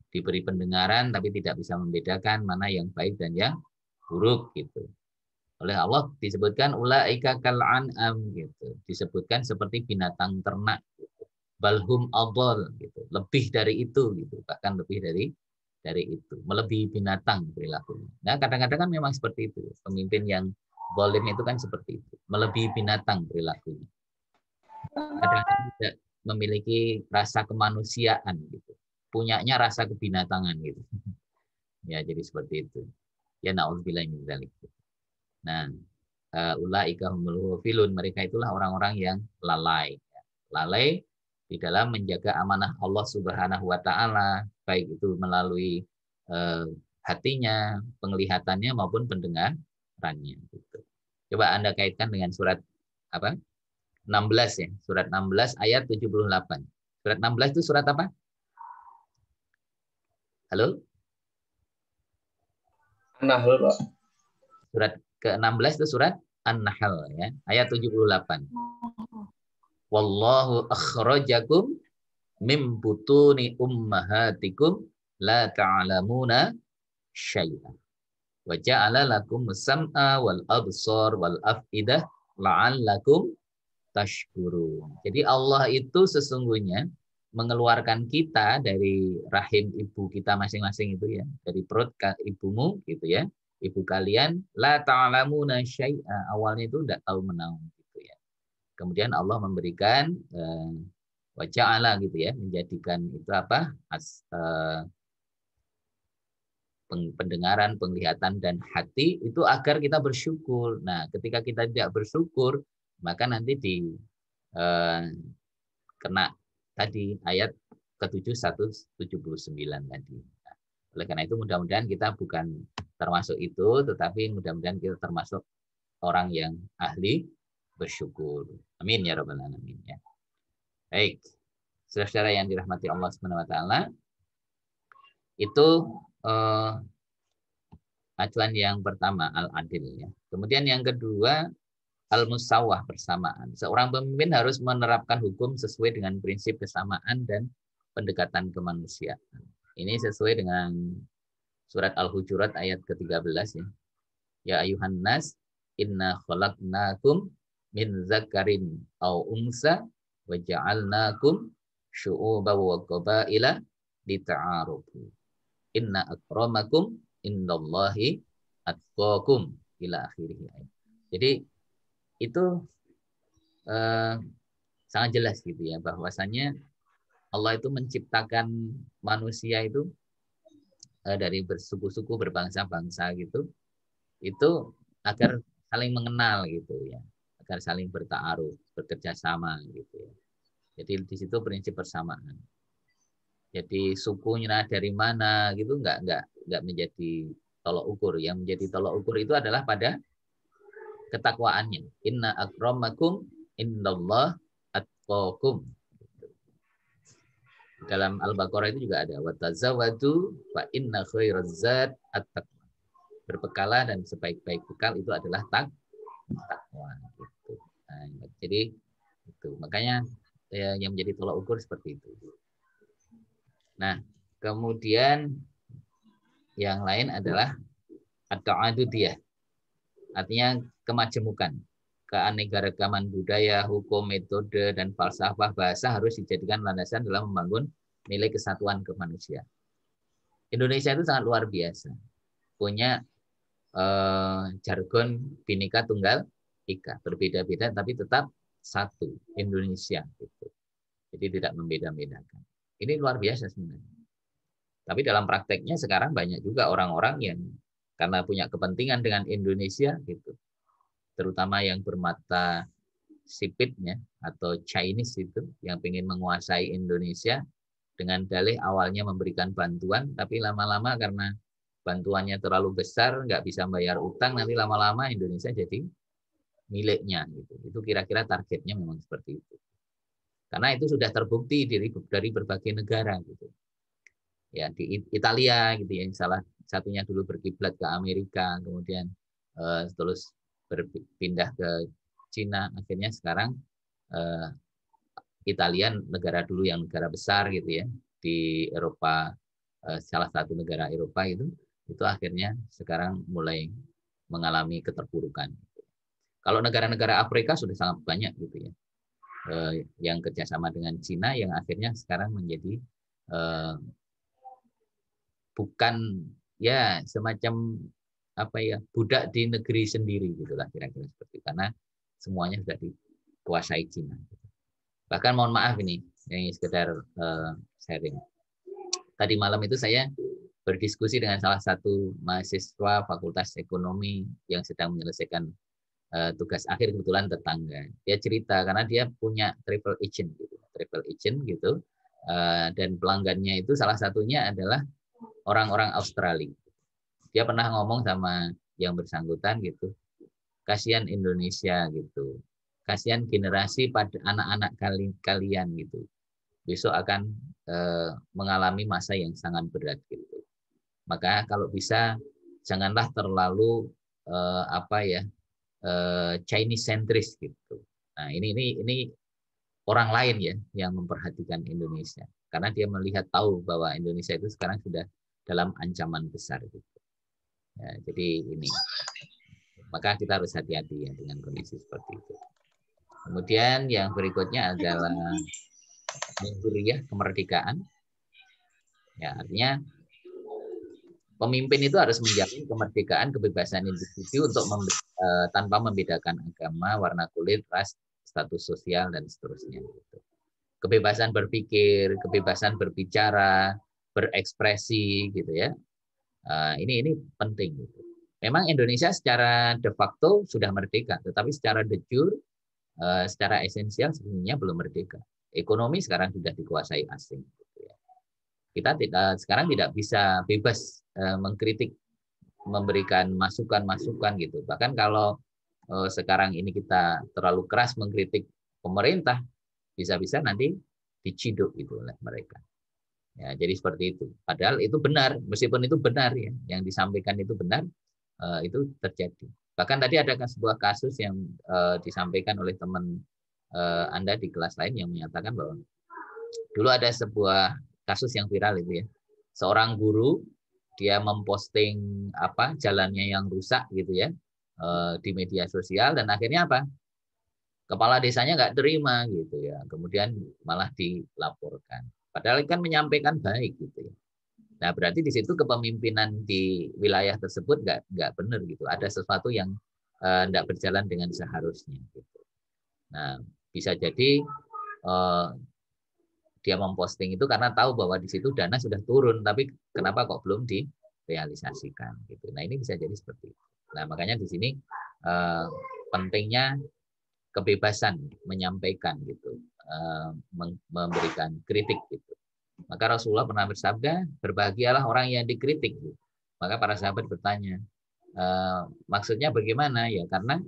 Diberi pendengaran tapi tidak bisa membedakan mana yang baik dan yang buruk gitu. Oleh Allah disebutkan ulaika kal an'am gitu. Disebutkan seperti binatang ternak gitu. Balhum adall gitu. Lebih dari itu gitu. Bahkan lebih dari itu. Melebihi binatang perilakunya. Nah, kadang-kadang kan memang seperti itu. Pemimpin yang zalim itu kan seperti itu. Melebihi binatang perilakunya. Kadang-kadang tidak memiliki rasa kemanusiaan gitu. Punyanya rasa kebinatangan gitu. Ya, jadi seperti itu. Ya na'udzubillahi min dzalik. Nah, ulaika humul ghafilun, mereka itulah orang-orang yang lalai. Lalai di dalam menjaga amanah Allah Subhanahu wa taala, baik itu melalui hatinya, penglihatannya maupun pendengarannya. Gitu. Coba Anda kaitkan dengan surat apa? 16 ya, surat 16 ayat 78. Surat 16 itu surat apa? Halo? Nahl, Pak. Surat ke-16 itu surat An-Nahl ya, ayat 78. Wallahu akhrajakum mim butuni ummahatikum la ta'lamuna syai'an. Wa ja'ala lakum sam'a wal absar wal afidah la'allakum tashkurun. Jadi Allah itu sesungguhnya mengeluarkan kita dari rahim ibu kita masing-masing itu ya, dari perut ibumu gitu ya, ibu kalian la ta'lamuna syai'a, awalnya itu tidak tahu menahu gitu ya. Kemudian Allah memberikan wa ja'ala gitu ya, menjadikan itu apa? Pendengaran, penglihatan dan hati itu agar kita bersyukur. Nah, ketika kita tidak bersyukur, maka nanti kena tadi ayat ke-7 179 tadi. Nah, oleh karena itu mudah-mudahan kita bukan termasuk itu, tetapi mudah-mudahan kita termasuk orang yang ahli bersyukur. Amin ya rabbal alamin ya. Baik. Saudara-saudara yang dirahmati Allah Subhanahu wa taala, itu acuan yang pertama al-adil ya. Kemudian yang kedua al-musawah, persamaan. Seorang pemimpin harus menerapkan hukum sesuai dengan prinsip kesamaan dan pendekatan kemanusiaan. Ini sesuai dengan surat Al-Hujurat ayat ke-13 ya. Ya ayuhan nas inna khalaqnakum min zakarin aw unsa wa ja'alnakum syu'uban wa qabaila lita'arufu. Inna akramakum indallahi atqakum ila akhirih. Jadi itu sangat jelas gitu ya, bahwasannya Allah itu menciptakan manusia itu dari bersuku-suku, berbangsa-bangsa gitu, itu agar saling mengenal gitu ya, agar saling berta'aruf, bekerja sama gitu ya. Jadi di situ prinsip persamaan. Jadi sukunya dari mana gitu nggak menjadi tolok ukur. Yang menjadi tolok ukur itu adalah pada ketakwaannya. Inna akramakum indallah atqakum. Dalam Al-Baqarah itu juga ada watazawadu fa inna khairaz zat at-taqwa. Berpekalah dan sebaik-baik bekal itu adalah takwa gitu. Nah, jadi itu makanya yang menjadi tolak ukur seperti itu. Nah, kemudian yang lain adalah at-ta'adudiyah. Artinya kemajemukan, keanekaragaman budaya, hukum, metode, dan falsafah bahasa harus dijadikan landasan dalam membangun nilai kesatuan kemanusiaan. Indonesia itu sangat luar biasa. Punya jargon Bhinneka Tunggal Ika, berbeda-beda tapi tetap satu, Indonesia gitu. Jadi tidak membeda-bedakan. Ini luar biasa sebenarnya. Tapi dalam prakteknya sekarang banyak juga orang-orang yang karena punya kepentingan dengan Indonesia gitu, terutama yang bermata sipitnya atau Chinese itu yang ingin menguasai Indonesia dengan dalih awalnya memberikan bantuan, tapi lama-lama karena bantuannya terlalu besar, nggak bisa bayar utang, nanti lama-lama Indonesia jadi miliknya gitu. Itu kira-kira targetnya memang seperti itu. Karena itu sudah terbukti dari berbagai negara gitu. Ya di Italia gitu ya, salah satunya dulu berkiblat ke Amerika, kemudian terus berpindah ke Cina, akhirnya sekarang Italia negara dulu yang negara besar gitu ya di Eropa, salah satu negara Eropa itu akhirnya sekarang mulai mengalami keterpurukan. Kalau negara-negara Afrika sudah sangat banyak gitu ya, yang kerjasama dengan Cina yang akhirnya sekarang menjadi bukan ya semacam apa ya budak di negeri sendiri gitulah kira-kira seperti itu, karena semuanya sudah dikuasai Cina. Bahkan mohon maaf ini sekedar sharing. Tadi malam itu saya berdiskusi dengan salah satu mahasiswa Fakultas Ekonomi yang sedang menyelesaikan tugas akhir, kebetulan tetangga. Dia cerita karena dia punya travel agent gitu. Dan pelanggannya itu salah satunya adalah orang-orang Australia. Dia pernah ngomong sama yang bersangkutan gitu, kasihan Indonesia gitu, kasihan generasi pada anak-anak kalian gitu, besok akan mengalami masa yang sangat berat gitu. Maka kalau bisa janganlah terlalu Chinese centris gitu. Nah ini orang lain ya yang memperhatikan Indonesia, karena dia melihat tahu bahwa Indonesia itu sekarang sudah dalam ancaman besar gitu. Ya, jadi ini, maka kita harus hati-hati ya dengan kondisi seperti itu. Kemudian yang berikutnya adalah kemerdekaan. Ya, artinya pemimpin itu harus menjamin kemerdekaan, kebebasan individu untuk tanpa membedakan agama, warna kulit, ras, status sosial, dan seterusnya. Kebebasan berpikir, kebebasan berbicara, berekspresi, gitu ya. Ini penting. Gitu. Memang Indonesia secara de facto sudah merdeka, tetapi secara de jure, secara esensial sebenarnya belum merdeka. Ekonomi sekarang sudah dikuasai asing. Gitu ya. Kita sekarang tidak bisa bebas mengkritik, memberikan masukan-masukan gitu. Bahkan kalau sekarang ini kita terlalu keras mengkritik pemerintah, bisa-bisa nanti diciduk gitu oleh mereka. Ya, jadi seperti itu. Padahal itu benar, meskipun itu benar ya, yang disampaikan itu benar, itu terjadi. Bahkan tadi ada sebuah kasus yang disampaikan oleh teman Anda di kelas lain yang menyatakan bahwa dulu ada sebuah kasus yang viral itu ya. Seorang guru dia memposting jalannya yang rusak gitu ya di media sosial, dan akhirnya apa? Kepala desanya nggak terima gitu ya. Kemudian malah dilaporkan. Padahal kan menyampaikan baik gitu ya. Nah, berarti di situ kepemimpinan di wilayah tersebut nggak benar gitu. Ada sesuatu yang nggak berjalan dengan seharusnya gitu. Nah, bisa jadi dia memposting itu karena tahu bahwa di situ dana sudah turun, tapi kenapa kok belum direalisasikan gitu. Nah, ini bisa jadi seperti itu. Nah, makanya di sini pentingnya kebebasan menyampaikan gitu, memberikan kritik gitu. Maka Rasulullah pernah bersabda, berbahagialah orang yang dikritik. Gitu. Maka para sahabat bertanya, maksudnya bagaimana ya? Karena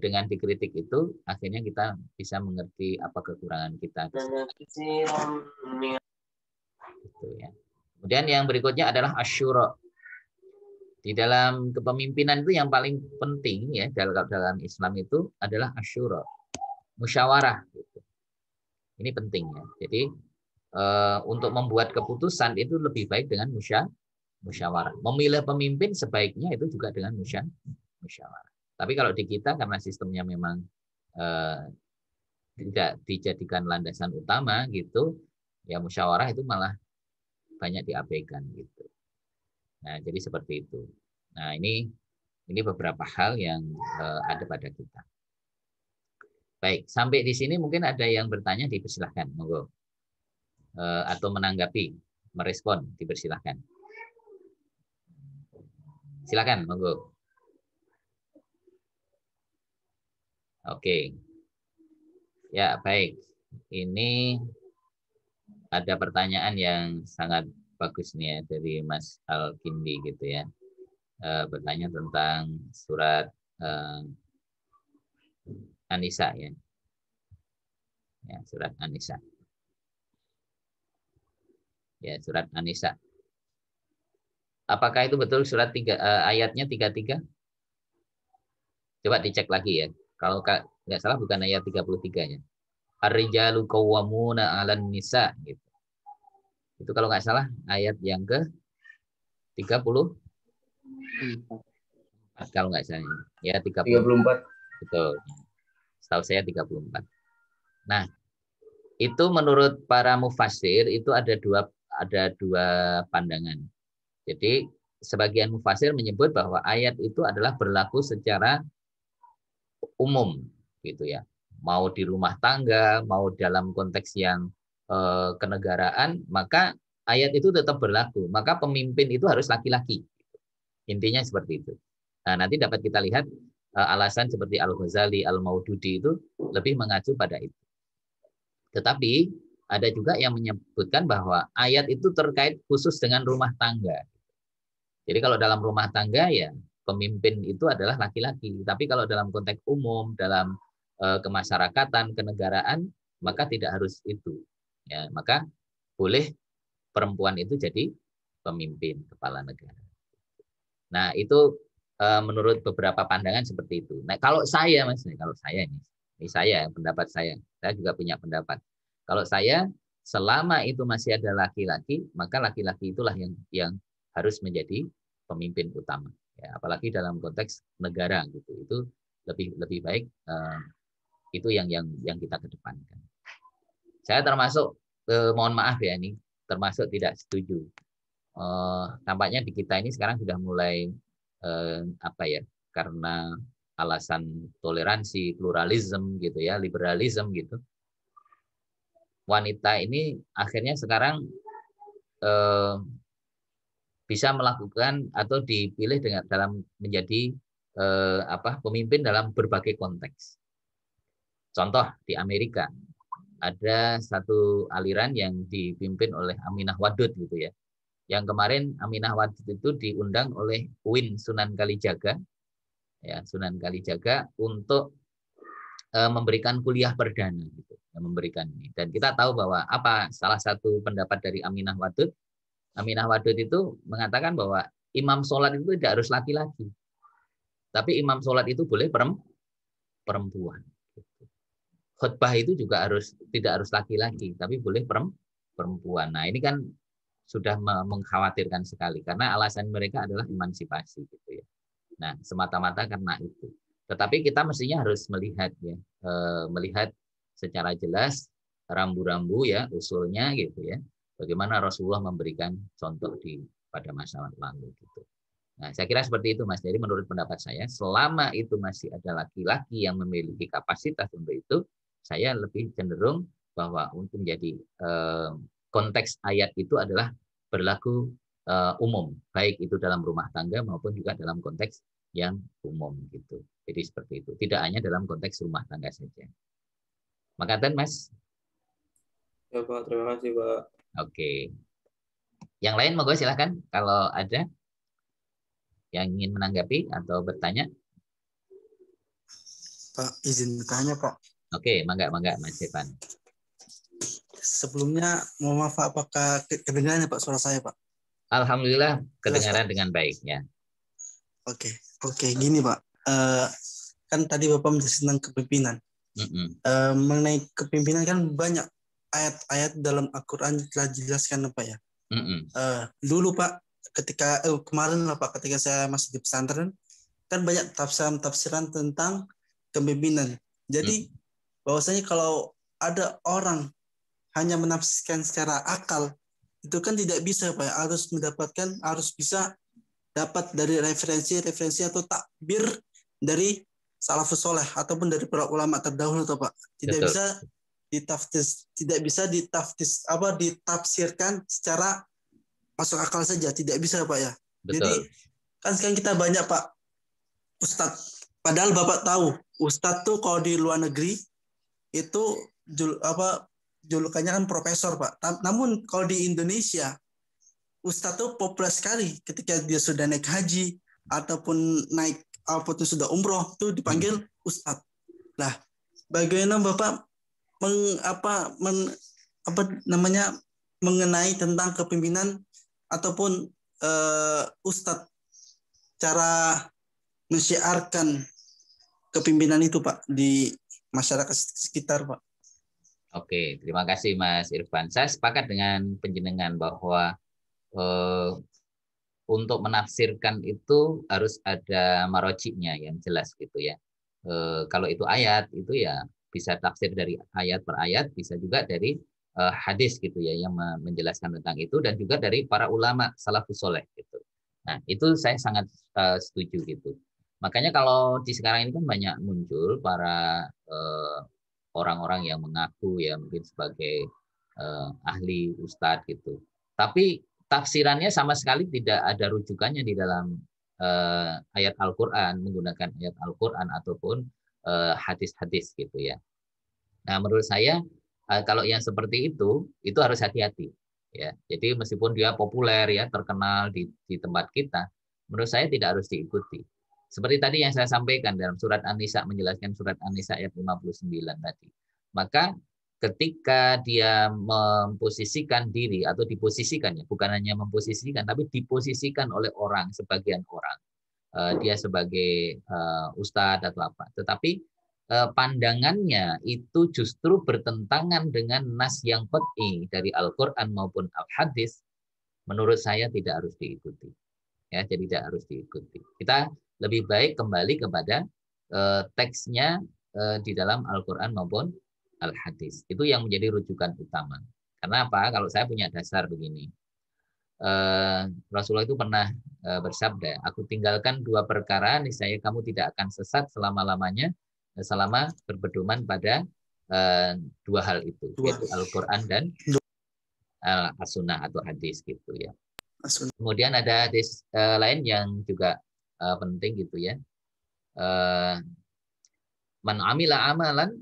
dengan dikritik itu akhirnya kita bisa mengerti apa kekurangan kita. Gitu ya. Kemudian yang berikutnya adalah asyura. Di dalam kepemimpinan itu yang paling penting ya dalam Islam itu adalah asyura, musyawarah. Gitu. Ini penting ya. Jadi untuk membuat keputusan itu lebih baik dengan musyawarah. Memilih pemimpin sebaiknya itu juga dengan musyawarah. Tapi kalau di kita karena sistemnya memang tidak dijadikan landasan utama gitu, ya musyawarah itu malah banyak diabaikan gitu. Nah, jadi seperti itu. Nah, ini beberapa hal yang ada pada kita. Baik, sampai di sini mungkin ada yang bertanya, dipersilahkan, monggo. Atau menanggapi, merespon, dipersilahkan. Silakan, monggo. Oke. Ya, baik. Ini ada pertanyaan yang sangat bagus nih ya dari Mas Al-Kindi gitu ya. Bertanya tentang surat An-Nisa ya. Ya, surat An-Nisa. Ya, surat An-Nisa. Apakah itu betul surat ayatnya 33? Coba dicek lagi ya. Kalau nggak salah bukan ayat 33-nya. Ar-rijalu qawwamuna 'alan nisa gitu. Itu kalau nggak salah ayat yang ke 30 kalau nggak salah. Ya 34. Betul. Setahu saya 34. Nah, itu menurut para mufassir itu ada dua pandangan. Jadi sebagian mufassir menyebut bahwa ayat itu adalah berlaku secara umum gitu ya. Mau di rumah tangga, mau dalam konteks yang kenegaraan, maka ayat itu tetap berlaku. Maka pemimpin itu harus laki-laki. Intinya seperti itu. Nah, nanti dapat kita lihat alasan seperti Al-Ghazali, Al-Maududi itu lebih mengacu pada itu. Tetapi Ada juga yang menyebutkan bahwa ayat itu terkait khusus dengan rumah tangga. Jadi kalau dalam rumah tangga ya pemimpin itu adalah laki-laki. Tapi kalau dalam konteks umum, dalam kemasyarakatan, kenegaraan, maka tidak harus itu. Ya, maka boleh perempuan itu jadi pemimpin kepala negara. Nah, itu menurut beberapa pandangan seperti itu. Nah, kalau saya Mas, kalau saya ini saya pendapat saya juga punya pendapat. Kalau saya selama itu masih ada laki-laki, maka laki-laki itulah yang harus menjadi pemimpin utama. Ya, apalagi dalam konteks negara gitu. Itu lebih baik itu yang kita kedepankan. Saya termasuk mohon maaf ya ini termasuk tidak setuju. Tampaknya di kita ini sekarang sudah mulai karena alasan toleransi, pluralisme gitu ya, liberalisme gitu. Wanita ini akhirnya sekarang bisa melakukan atau dipilih dalam menjadi pemimpin dalam berbagai konteks. Contoh di Amerika ada satu aliran yang dipimpin oleh Aminah Wadud gitu ya. Yang kemarin Aminah Wadud itu diundang oleh UIN Sunan Kalijaga, ya Sunan Kalijaga untuk memberikan kuliah perdana gitu, memberikan ini. Dan kita tahu bahwa salah satu pendapat dari Aminah Wadud. Aminah Wadud itu mengatakan bahwa imam sholat itu tidak harus laki-laki, tapi imam sholat itu boleh perempuan. Khutbah itu juga tidak harus laki-laki, tapi boleh perempuan. Nah ini kan sudah mengkhawatirkan sekali karena alasan mereka adalah emansipasi gitu ya. Nah semata-mata karena itu. Tetapi kita mestinya harus melihat ya, melihat secara jelas rambu-rambu ya usulnya gitu ya. Bagaimana Rasulullah memberikan contoh pada masa lalu gitu. Nah saya kira seperti itu Mas. Jadi menurut pendapat saya selama itu masih ada laki-laki yang memiliki kapasitas untuk itu, saya lebih cenderung bahwa untuk menjadi konteks ayat itu adalah berlaku umum, baik itu dalam rumah tangga maupun juga dalam konteks yang umum gitu. Jadi seperti itu. Tidak hanya dalam konteks rumah tangga saja. Makasih Mas. Ya Pak, terima kasih Pak. Oke. Yang lain monggo silahkan kalau ada yang ingin menanggapi atau bertanya. Pak, izin bertanya Pak. Oke, mangga Mas Evan. Sebelumnya mohon maaf apakah kedengaran Pak suara saya Pak? Alhamdulillah kedengaran Jelas, dengan baik ya. Oke, gini Pak. Kan tadi Bapak menjelaskan tentang kepemimpinan. Mengenai kepemimpinan kan banyak ayat-ayat dalam Al-Quran telah dijelaskan Pak ya. Dulu Pak, ketika kemarin lah Pak, ketika saya masih di pesantren, kan banyak tafsiran tentang kepemimpinan. Jadi bahwasanya kalau ada orang hanya menafsirkan secara akal, itu kan tidak bisa Pak. Harus bisa dapat dari referensi atau takbir dari salafus soleh ataupun dari para ulama terdahulu Pak. Tidak bisa ditafsirkan secara masuk akal saja, tidak bisa Pak ya. Betul. Jadi kan sekarang kita banyak Pak Ustadz, padahal Bapak tahu Ustadz tuh kalau di luar negeri itu julukannya kan profesor Pak. Namun kalau di Indonesia Ustadz tuh populer sekali ketika dia sudah naik haji ataupun sudah umroh tuh dipanggil Ustadz. Nah, bagaimana Bapak mengenai tentang kepemimpinan ataupun Ustadz cara mensyiarkan kepemimpinan itu Pak di masyarakat sekitar Pak. Oke, terima kasih Mas Irfan. Saya sepakat dengan penjenengan bahwa untuk menafsirkan itu harus ada marojiknya yang jelas gitu ya. Kalau itu ayat itu ya bisa tafsir dari ayat per ayat, bisa juga dari hadis gitu ya yang menjelaskan tentang itu dan juga dari para ulama salafus soleh gitu. Nah itu saya sangat setuju gitu. Makanya kalau di sekarang ini kan banyak muncul para orang-orang yang mengaku ya mungkin sebagai ahli ustadz gitu. Tapi tafsirannya sama sekali tidak ada rujukannya di dalam ayat Al-Quran, menggunakan ayat Al-Quran ataupun hadis-hadis gitu ya. Nah menurut saya Kalau yang seperti itu harus hati-hati. Ya, jadi meskipun dia populer ya, terkenal di tempat kita, menurut saya tidak harus diikuti. Seperti tadi yang saya sampaikan dalam surat An-Nisa, menjelaskan surat An-Nisa ayat 59 tadi. Maka ketika dia memposisikan diri atau diposisikan, ya, bukan hanya memposisikan, tapi diposisikan oleh orang, sebagian orang, dia sebagai ustadz atau apa, tetapi pandangannya itu justru bertentangan dengan nas yang qat'i dari Al-Quran maupun Al-Hadis, menurut saya tidak harus diikuti. Ya, jadi tidak harus diikuti. Kita lebih baik kembali kepada teksnya di dalam Al-Quran maupun Al-Hadis. Itu yang menjadi rujukan utama. Karena apa? Kalau saya punya dasar begini. Rasulullah itu pernah bersabda, aku tinggalkan 2 perkara, niscaya kamu tidak akan sesat selama-lamanya, selama berpedoman pada 2 hal itu, yaitu Al-Quran dan As-Sunnah atau hadis gitu ya. Kemudian ada hadis lain yang juga penting gitu ya. Man amila amalan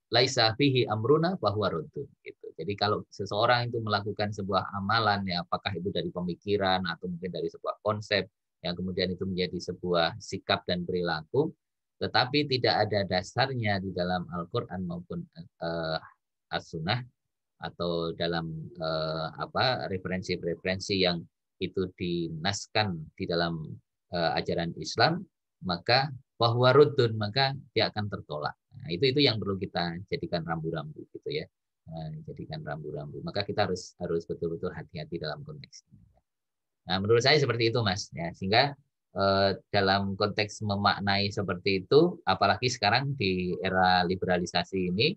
laisa fihi amruna fahuwa raddun gitu. Jadi kalau seseorang itu melakukan sebuah amalan, ya apakah itu dari pemikiran atau mungkin dari sebuah konsep yang kemudian itu menjadi sebuah sikap dan perilaku, tetapi tidak ada dasarnya di dalam Al-Quran maupun As-Sunnah atau dalam referensi-referensi yang itu dinaskan di dalam ajaran Islam, maka bahwa rudun, maka dia akan tertolak. Nah, itu yang perlu kita jadikan rambu-rambu gitu ya. Jadikan rambu-rambu. Maka kita harus betul-betul hati-hati dalam konteks ini. Nah, menurut saya seperti itu, Mas. Ya, sehingga dalam konteks memaknai seperti itu, apalagi sekarang di era liberalisasi ini,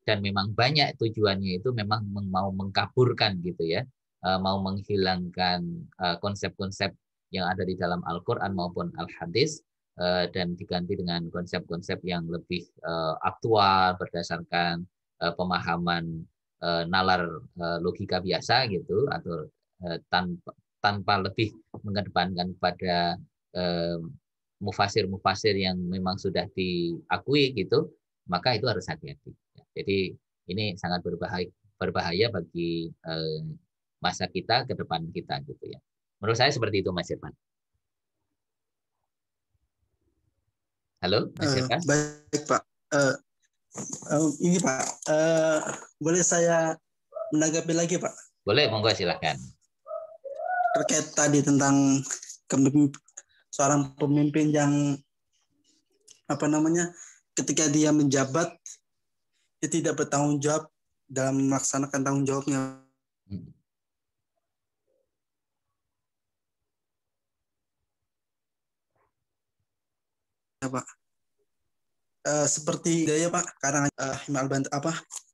dan memang banyak tujuannya itu memang mau mengkaburkan gitu ya, mau menghilangkan konsep-konsep yang ada di dalam Al-Quran maupun Al-Hadis, dan diganti dengan konsep-konsep yang lebih aktual berdasarkan pemahaman nalar logika biasa gitu, atau tanpa lebih mengedepankan pada mufasir-mufasir yang memang sudah diakui gitu, maka itu harus hati-hati. Jadi ini sangat berbahaya bagi masa kita ke depan kita gitu ya. Menurut saya seperti itu, Mas Irfan. Halo, Mas Irfan. Baik, Pak. Ini Pak, boleh saya menanggapi lagi, Pak? Boleh, monggo silahkan. Terkait tadi tentang seorang pemimpin yang ketika dia menjabat, dia tidak bertanggung jawab dalam melaksanakan tanggung jawabnya. Pak, seperti gaya Pak karangan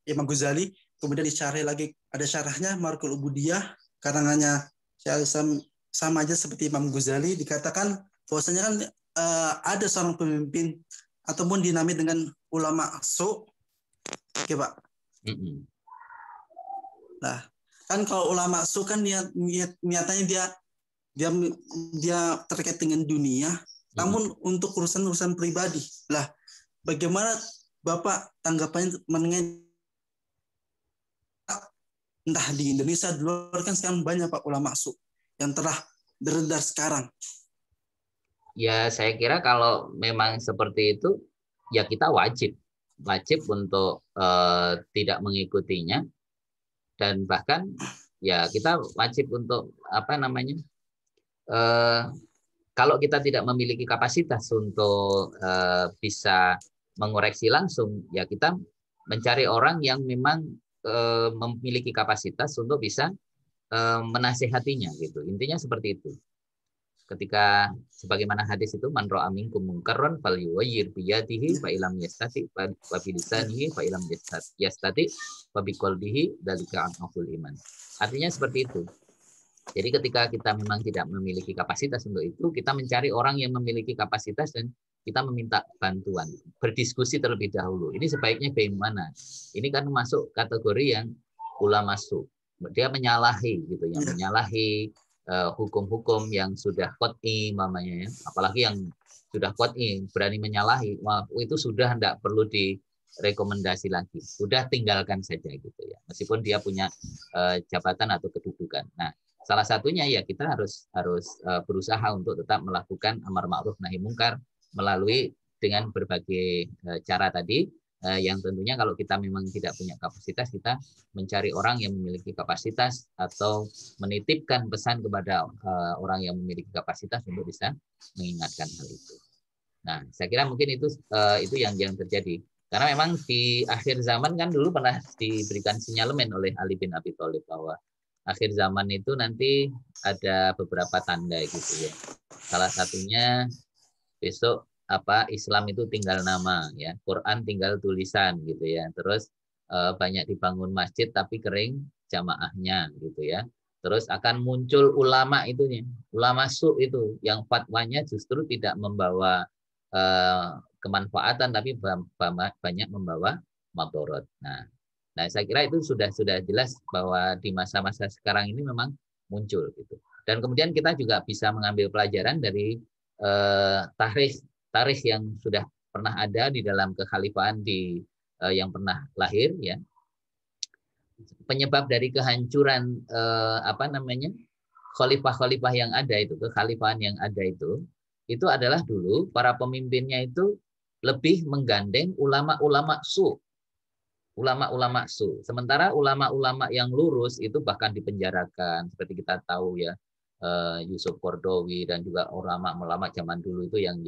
Imam Ghazali, kemudian dicari lagi, ada syarahnya Marqul Ubudiyah, karangannya sama aja seperti Imam Ghazali, dikatakan bahwasanya kan ada seorang pemimpin ataupun dinamai dengan ulama su, oke Pak. Nah, kan kalau ulama su kan niatnya dia terkait dengan dunia, namun untuk urusan pribadi. Lah, bagaimana Bapak tanggapannya mengenai, entah di Indonesia, di luar kan sekarang banyak Pak ulama su yang telah beredar sekarang. Ya, saya kira kalau memang seperti itu, ya kita wajib untuk tidak mengikutinya, dan bahkan ya kita wajib untuk kalau kita tidak memiliki kapasitas untuk bisa mengoreksi langsung, ya kita mencari orang yang memang memiliki kapasitas untuk bisa menasihatinya gitu. Intinya seperti itu. Ketika sebagaimana hadis itu, man ra'a minkum munkaran falyughayyir bi yadihi fa illam yastati fa bi lisanihi fa illam yastati fa bi qalbihi dzalika aful iman. Artinya seperti itu. Jadi ketika kita memang tidak memiliki kapasitas untuk itu, kita mencari orang yang memiliki kapasitas dan kita meminta bantuan, berdiskusi terlebih dahulu. Ini sebaiknya bagaimana? Ini kan masuk kategori yang ulama su. Dia menyalahi gitu ya, menyalahi hukum-hukum yang sudah qat'i mamanya ya. Apalagi yang sudah qat'i berani menyalahi, wah itu sudah tidak perlu rekomendasi lagi. Sudah tinggalkan saja gitu ya. Meskipun dia punya jabatan atau kedudukan. Nah, salah satunya ya kita harus berusaha untuk tetap melakukan amar ma'ruf nahi mungkar melalui dengan berbagai cara tadi, yang tentunya kalau kita memang tidak punya kapasitas, kita mencari orang yang memiliki kapasitas atau menitipkan pesan kepada orang yang memiliki kapasitas untuk bisa mengingatkan hal itu. Nah, saya kira mungkin itu yang terjadi. Karena memang di akhir zaman kan dulu pernah diberikan sinyalemen oleh Ali bin Abi Thalib bahwa akhir zaman itu nanti ada beberapa tanda gitu ya. Salah satunya besok Islam itu tinggal nama ya, Quran tinggal tulisan gitu ya. Terus banyak dibangun masjid tapi kering jamaahnya gitu ya. Terus akan muncul ulama ulama su itu yang fatwanya justru tidak membawa kemanfaatan tapi banyak membawa madorot. Nah, saya kira itu sudah jelas bahwa di masa-masa sekarang ini memang muncul gitu. Dan kemudian kita juga bisa mengambil pelajaran dari tarikh yang sudah pernah ada di dalam kekhalifahan yang pernah lahir ya. Penyebab dari kehancuran khalifah-khalifah yang ada itu, kekhalifahan yang ada itu adalah dulu para pemimpinnya itu lebih menggandeng ulama-ulama su. Ulama-ulama su. Sementara ulama-ulama yang lurus itu bahkan dipenjarakan. Seperti kita tahu ya, Yusuf Qaradawi dan juga ulama-ulama zaman dulu itu yang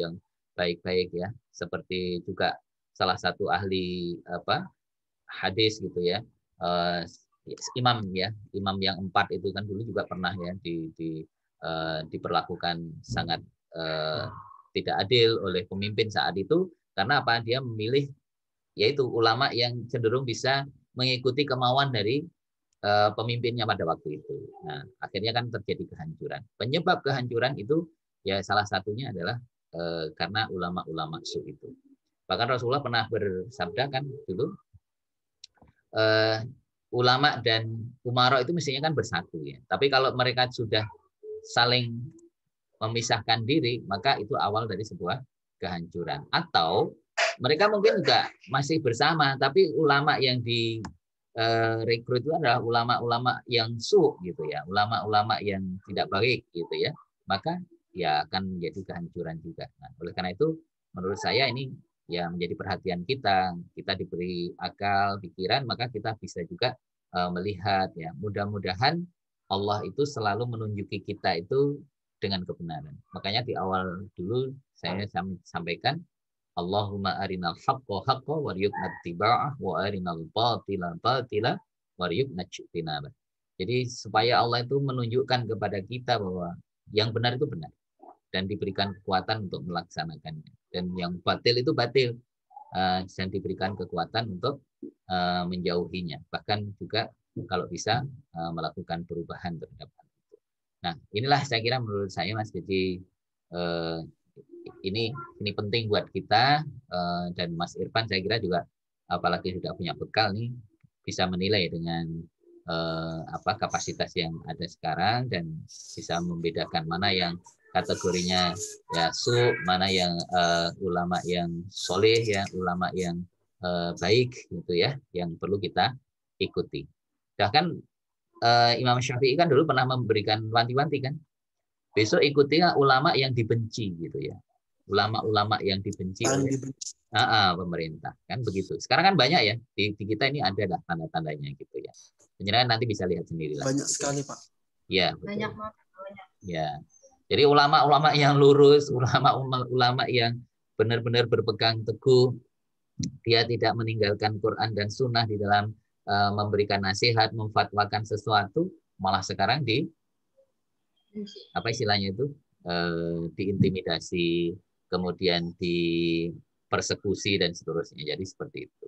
baik-baik ya. Seperti juga salah satu ahli hadis gitu ya. Imam yang 4 itu kan dulu juga pernah ya diperlakukan sangat tidak adil oleh pemimpin saat itu karena dia memilih yaitu ulama yang cenderung bisa mengikuti kemauan dari pemimpinnya pada waktu itu. Nah, akhirnya kan terjadi kehancuran. Penyebab kehancuran itu ya salah satunya adalah karena ulama-ulama su itu. Bahkan Rasulullah pernah bersabda kan dulu ulama dan umara itu mestinya kan bersatu ya. Tapi kalau mereka sudah saling memisahkan diri, maka itu awal dari sebuah kehancuran. Atau mereka mungkin juga masih bersama, tapi ulama yang direkrut itu adalah ulama-ulama yang su gitu ya, ulama-ulama yang tidak baik gitu ya. Maka ya akan menjadi kehancuran juga. Nah, oleh karena itu menurut saya ini ya menjadi perhatian kita diberi akal, pikiran, maka kita bisa juga melihat ya. Mudah-mudahan Allah itu selalu menunjuki kita itu dengan kebenaran. Makanya di awal dulu saya sampaikan Allahumma arinal haqqa haqqa warzuqna ittiba'ah wa arinal batila batila warzuqna ijtinabah. Jadi supaya Allah itu menunjukkan kepada kita bahwa yang benar itu benar dan diberikan kekuatan untuk melaksanakannya, dan yang batil itu batil dan diberikan kekuatan untuk menjauhinya, bahkan juga kalau bisa melakukan perubahan terhadap hal itu. Nah, inilah saya kira menurut saya Mas, jadi ini penting buat kita dan Mas Irfan saya kira juga apalagi sudah punya bekal nih bisa menilai dengan kapasitas yang ada sekarang dan bisa membedakan mana yang kategorinya ya su, mana yang ulama yang soleh ya, ulama yang baik gitu ya, yang perlu kita ikuti. Bahkan Imam Syafi'i kan dulu pernah memberikan wanti-wanti kan, besok ikutilah ulama yang dibenci gitu ya, ulama-ulama yang dibenci oleh pemerintah kan begitu. Sekarang kan banyak ya di kita ini ada dah tanda-tandanya gitu ya. Penjelasan nanti bisa lihat sendiri lah. Banyak sekali Pak. Ya betul. Banyak. Ya. Jadi ulama-ulama yang lurus, ulama-ulama yang benar-benar berpegang teguh, dia tidak meninggalkan Quran dan Sunnah di dalam memberikan nasihat, memfatwakan sesuatu, malah sekarang apa istilahnya itu diintimidasi, kemudian dipersekusi dan seterusnya. Jadi seperti itu.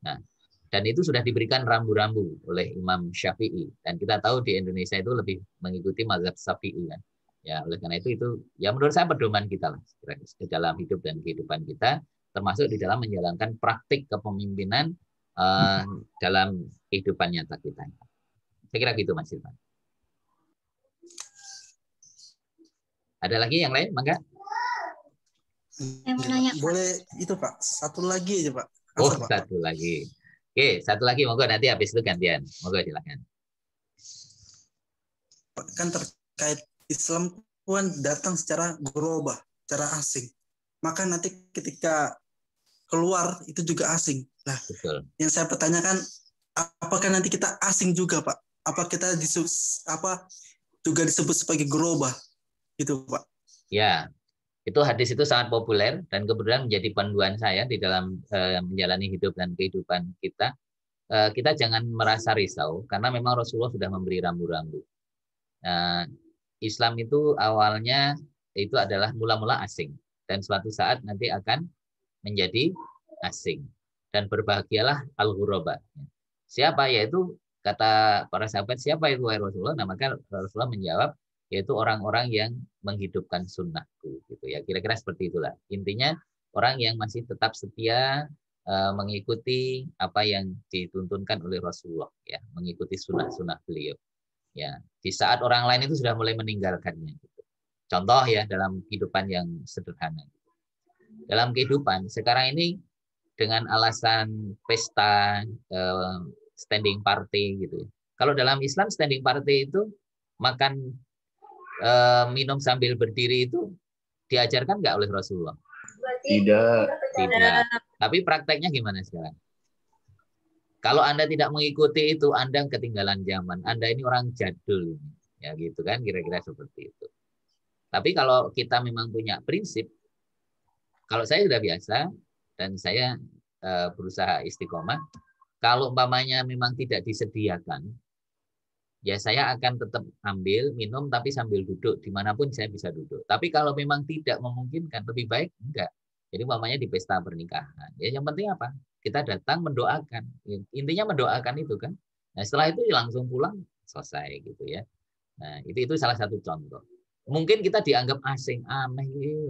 Nah, dan itu sudah diberikan rambu-rambu oleh Imam Syafi'i, dan kita tahu di Indonesia itu lebih mengikuti mazhab Syafi'i kan. Ya, oleh karena itu ya menurut saya pedoman kita lah di dalam hidup dan kehidupan kita, termasuk di dalam menjalankan praktik kepemimpinan dalam kehidupan nyata kita. Saya kira gitu Mas Irfan. Ada lagi yang lain, Mangga? Boleh itu Pak, satu lagi aja Pak. Oh, Asal, Pak. satu lagi. Oke, satu lagi. Monggo nanti habis itu gantian. Monggo silakan. Kan terkait Islam pun datang secara global, secara asing. Maka nanti ketika keluar itu juga asing. Nah, Betul. yang saya pertanyakan, apakah nanti kita asing juga, Pak? Apa kita juga disebut sebagai global, gitu, Pak? Ya, itu hadis itu sangat populer dan kebetulan menjadi panduan saya di dalam menjalani hidup dan kehidupan kita. Kita jangan merasa risau karena memang Rasulullah sudah memberi rambu-rambu. Islam itu awalnya itu adalah mula-mula asing dan suatu saat nanti akan menjadi asing. Dan berbahagialah al-ghuraba. Siapa? Yaitu kata para sahabat, siapa itu wahai Rasulullah? Nah, maka Rasulullah menjawab, yaitu orang-orang yang menghidupkan sunnahku, gitu ya. Kira-kira seperti itulah. Intinya orang yang masih tetap setia mengikuti apa yang dituntunkan oleh Rasulullah, ya, mengikuti sunnah-sunnah beliau. Ya, di saat orang lain itu sudah mulai meninggalkannya. Gitu. Contoh ya dalam kehidupan yang sederhana. Dalam kehidupan sekarang ini dengan alasan pesta, standing party gitu. Kalau dalam Islam standing party itu makan minum sambil berdiri itu diajarkan nggak oleh Rasulullah? Tidak. Tidak. Tapi prakteknya gimana sekarang? Kalau Anda tidak mengikuti itu, Anda ketinggalan zaman. Anda ini orang jadul. Ya gitu kan, kira-kira seperti itu. Tapi kalau kita memang punya prinsip, kalau saya sudah biasa, dan saya berusaha istiqomah, kalau umpamanya memang tidak disediakan, ya saya akan tetap ambil, minum, tapi sambil duduk. Dimanapun saya bisa duduk. Tapi kalau memang tidak memungkinkan, lebih baik enggak. Jadi umpamanya di pesta pernikahan. Ya yang penting apa? Kita datang mendoakan. Intinya mendoakan itu kan. Nah setelah itu langsung pulang, selesai gitu ya. Nah itu salah satu contoh. Mungkin kita dianggap asing, aneh.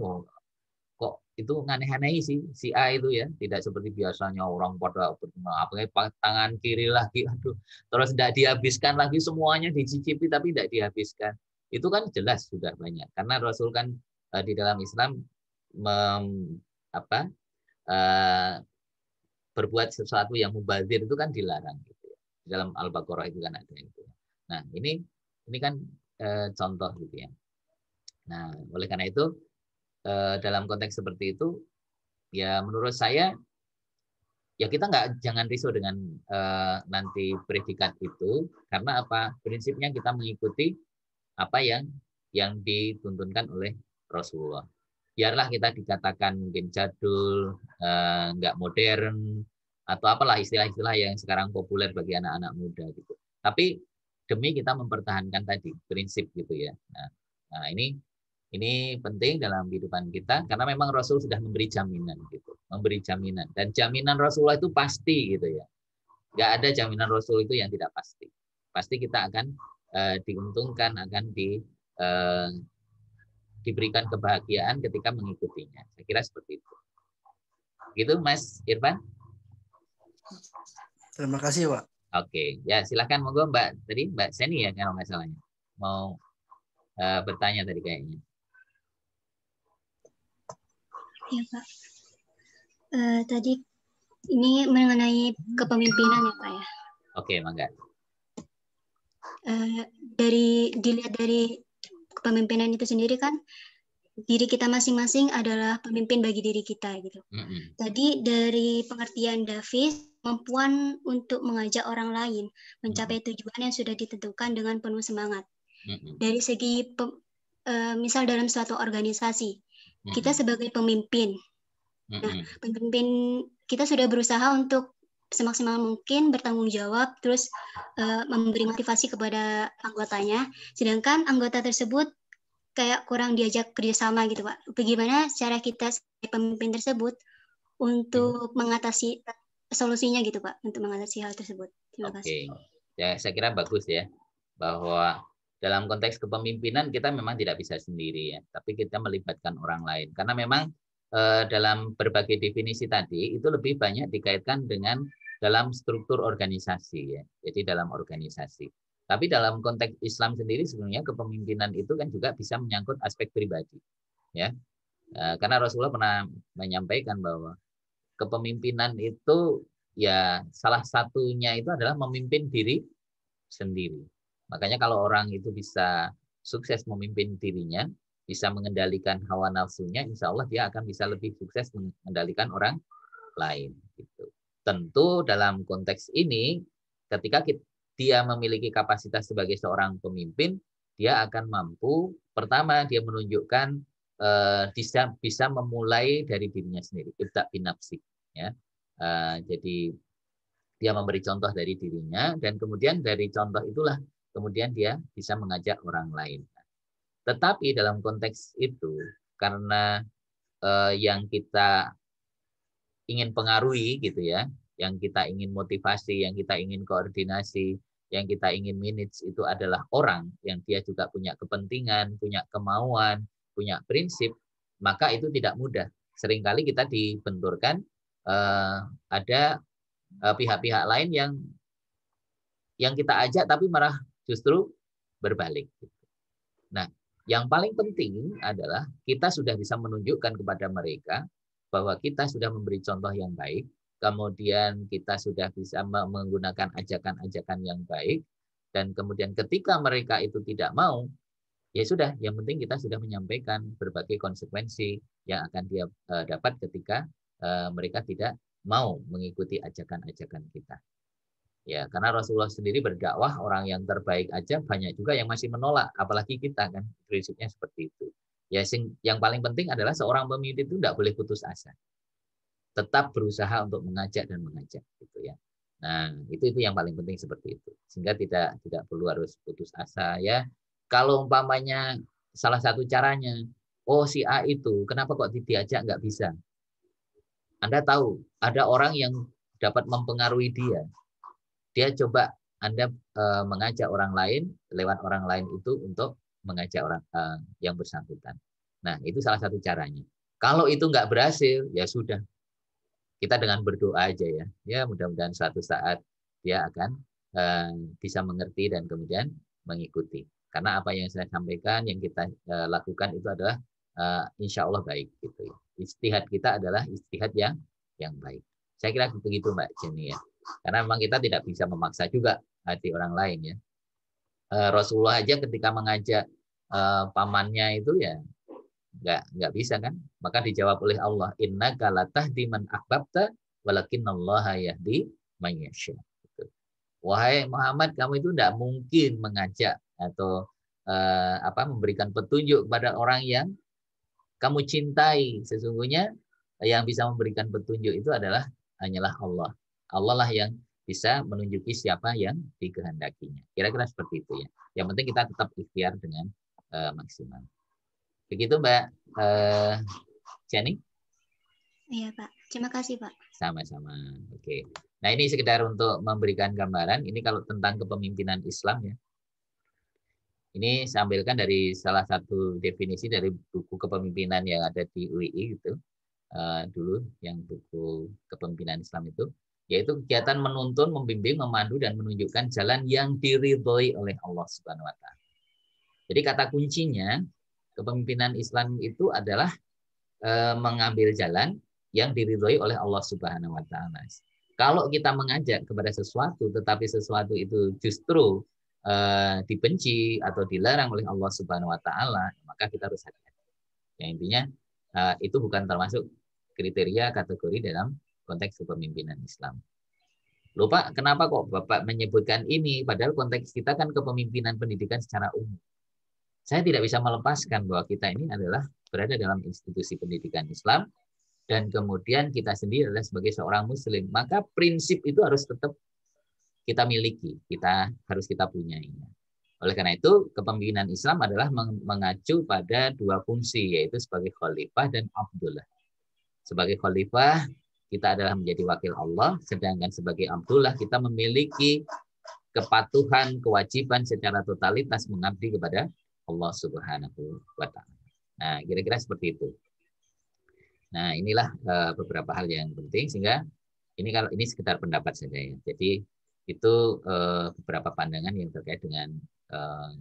Kok itu aneh-aneh sih si A itu ya, tidak seperti biasanya orang pada apalagi tangan kiri lagi, aduh, terus tidak dihabiskan lagi semuanya dicicipi tapi tidak dihabiskan. Itu kan jelas sudah banyak karena Rasul kan di dalam Islam berbuat sesuatu yang mubazir itu kan dilarang gitu ya. Di dalam Al-Baqarah itu kan ada itu. Nah, ini kan contoh gitu ya. Nah, oleh karena itu dalam konteks seperti itu, ya menurut saya, ya kita jangan risau dengan nanti predikat itu, karena apa? Prinsipnya kita mengikuti apa yang dituntunkan oleh Rasulullah. Biarlah kita dikatakan mungkin jadul, nggak modern, atau apalah istilah-istilah yang sekarang populer bagi anak-anak muda gitu. Tapi demi kita mempertahankan tadi prinsip gitu ya. Nah ini penting dalam kehidupan kita karena memang Rasul sudah memberi jaminan gitu, memberi jaminan dan jaminan Rasulullah itu pasti gitu ya. Nggak ada jaminan Rasul itu yang tidak pasti. Pasti kita akan diuntungkan, akan diberikan kebahagiaan ketika mengikutinya. Saya kira seperti itu. Gitu Mas Irfan? Terima kasih, Pak. Oke, ya silakan monggo Mbak Seni ya kalau nggak salahnya mau bertanya tadi kayaknya. Ya Pak. Tadi ini mengenai kepemimpinan ya Pak ya. Oke, mangga. Dilihat dari kepemimpinan itu sendiri kan diri kita masing-masing adalah pemimpin bagi diri kita gitu. Tadi dari pengertian Davis, kemampuan untuk mengajak orang lain mencapai tujuan yang sudah ditentukan dengan penuh semangat. Dari segi misal dalam suatu organisasi, kita sebagai pemimpin. Nah, pemimpin kita sudah berusaha untuk semaksimal mungkin bertanggung jawab, terus memberi motivasi kepada anggotanya. Sedangkan anggota tersebut kayak kurang diajak kerjasama gitu Pak. Bagaimana cara kita sebagai pemimpin tersebut untuk mengatasi solusinya gitu Pak, untuk mengatasi hal tersebut. Terima kasih. Ya, saya kira bagus ya, bahwa dalam konteks kepemimpinan kita memang tidak bisa sendiri ya, tapi kita melibatkan orang lain. Karena memang dalam berbagai definisi tadi itu lebih banyak dikaitkan dengan dalam struktur organisasi ya. Jadi dalam organisasi. Tapi dalam konteks Islam sendiri sebenarnya kepemimpinan itu kan juga bisa menyangkut aspek pribadi, ya. Karena Rasulullah pernah menyampaikan bahwa kepemimpinan itu ya salah satunya itu adalah memimpin diri sendiri. Makanya kalau orang itu bisa sukses memimpin dirinya, bisa mengendalikan hawa nafsunya, insya Allah dia akan bisa lebih sukses mengendalikan orang lain. Gitu. Tentu dalam konteks ini, ketika dia memiliki kapasitas sebagai seorang pemimpin, dia akan mampu, pertama dia menunjukkan bisa memulai dari dirinya sendiri, ibda' binafsi. Ya. Jadi dia memberi contoh dari dirinya, dan kemudian dari contoh itulah kemudian dia bisa mengajak orang lain. Tetapi dalam konteks itu, karena yang kita ingin pengaruhi gitu ya, yang kita ingin motivasi, yang kita ingin koordinasi, yang kita ingin manage itu adalah orang yang dia juga punya kepentingan, punya kemauan, punya prinsip, maka itu tidak mudah. Seringkali kita dibenturkan ada pihak-pihak lain yang kita ajak tapi malah justru berbalik. Nah, yang paling penting adalah kita sudah bisa menunjukkan kepada mereka bahwa kita sudah memberi contoh yang baik, kemudian kita sudah bisa menggunakan ajakan-ajakan yang baik, dan kemudian ketika mereka itu tidak mau, ya sudah, yang penting kita sudah menyampaikan berbagai konsekuensi yang akan dia dapat ketika mereka tidak mau mengikuti ajakan-ajakan kita. Ya, karena Rasulullah sendiri berdakwah orang yang terbaik aja banyak juga yang masih menolak, apalagi kita kan prinsipnya seperti itu. Ya, yang paling penting adalah seorang pemimpin itu tidak boleh putus asa, tetap berusaha untuk mengajak dan mengajak, gitu ya. Nah, itu yang paling penting seperti itu, sehingga tidak perlu harus putus asa ya. Kalau umpamanya salah satu caranya, oh si A itu kenapa kok diajak nggak bisa? Anda tahu ada orang yang dapat mempengaruhi dia. Dia coba Anda mengajak orang lain, lewat orang lain itu untuk mengajak orang yang bersangkutan. Nah, itu salah satu caranya. Kalau itu nggak berhasil, ya sudah. Kita dengan berdoa aja ya. Ya, mudah-mudahan suatu saat dia akan bisa mengerti dan kemudian mengikuti. Karena apa yang saya sampaikan, yang kita lakukan itu adalah insya Allah baik. Gitu ya. Ijtihad kita adalah ijtihad yang baik. Saya kira begitu Mbak Jenny ya. Karena memang kita tidak bisa memaksa juga hati orang lain ya. Rasulullah aja ketika mengajak pamannya itu ya nggak bisa kan? Maka dijawab oleh Allah, innaka latahdi man ahbabta walakinallaha yahdi man yasha. Wahai Muhammad, kamu itu tidak mungkin mengajak atau memberikan petunjuk kepada orang yang kamu cintai. Sesungguhnya yang bisa memberikan petunjuk itu hanyalah Allah. Allah lah yang bisa menunjuki siapa yang dikehendakinya. Kira-kira seperti itu ya. Yang penting kita tetap ikhtiar dengan maksimal. Begitu Mbak Jenny? Iya Pak. Terima kasih Pak. Sama-sama. Oke. Nah ini sekedar untuk memberikan gambaran. Ini kalau tentang kepemimpinan Islam ya. Ini saya ambilkan dari salah satu definisi dari buku kepemimpinan yang ada di UII gitu. Dulu yang buku kepemimpinan Islam itu. Yaitu kegiatan menuntun, membimbing, memandu, dan menunjukkan jalan yang diridhoi oleh Allah Subhanahu wa Ta'ala. Jadi kata kuncinya, kepemimpinan Islam itu adalah mengambil jalan yang diridhoi oleh Allah Subhanahu wa Ta'ala. Kalau kita mengajak kepada sesuatu, tetapi sesuatu itu justru dibenci atau dilarang oleh Allah Subhanahu wa Ta'ala, maka kita harus hati-hati. Yang intinya itu bukan termasuk kriteria kategori dalam konteks kepemimpinan Islam. Lupa kenapa kok Bapak menyebutkan ini, padahal konteks kita kan kepemimpinan pendidikan secara umum. Saya tidak bisa melepaskan bahwa kita ini adalah berada dalam institusi pendidikan Islam, dan kemudian kita sendiri adalah sebagai seorang Muslim. Maka prinsip itu harus tetap kita miliki, harus kita punyai. Oleh karena itu, kepemimpinan Islam adalah mengacu pada dua fungsi, yaitu sebagai khalifah dan Abdullah. Sebagai khalifah, kita adalah menjadi wakil Allah, sedangkan sebagai Abdullah kita memiliki kepatuhan, kewajiban secara totalitas mengabdi kepada Allah Subhanahu wa Ta'ala. Nah, kira-kira seperti itu. Nah, inilah beberapa hal yang penting, sehingga ini sekitar pendapat saja ya. Jadi itu beberapa pandangan yang terkait dengan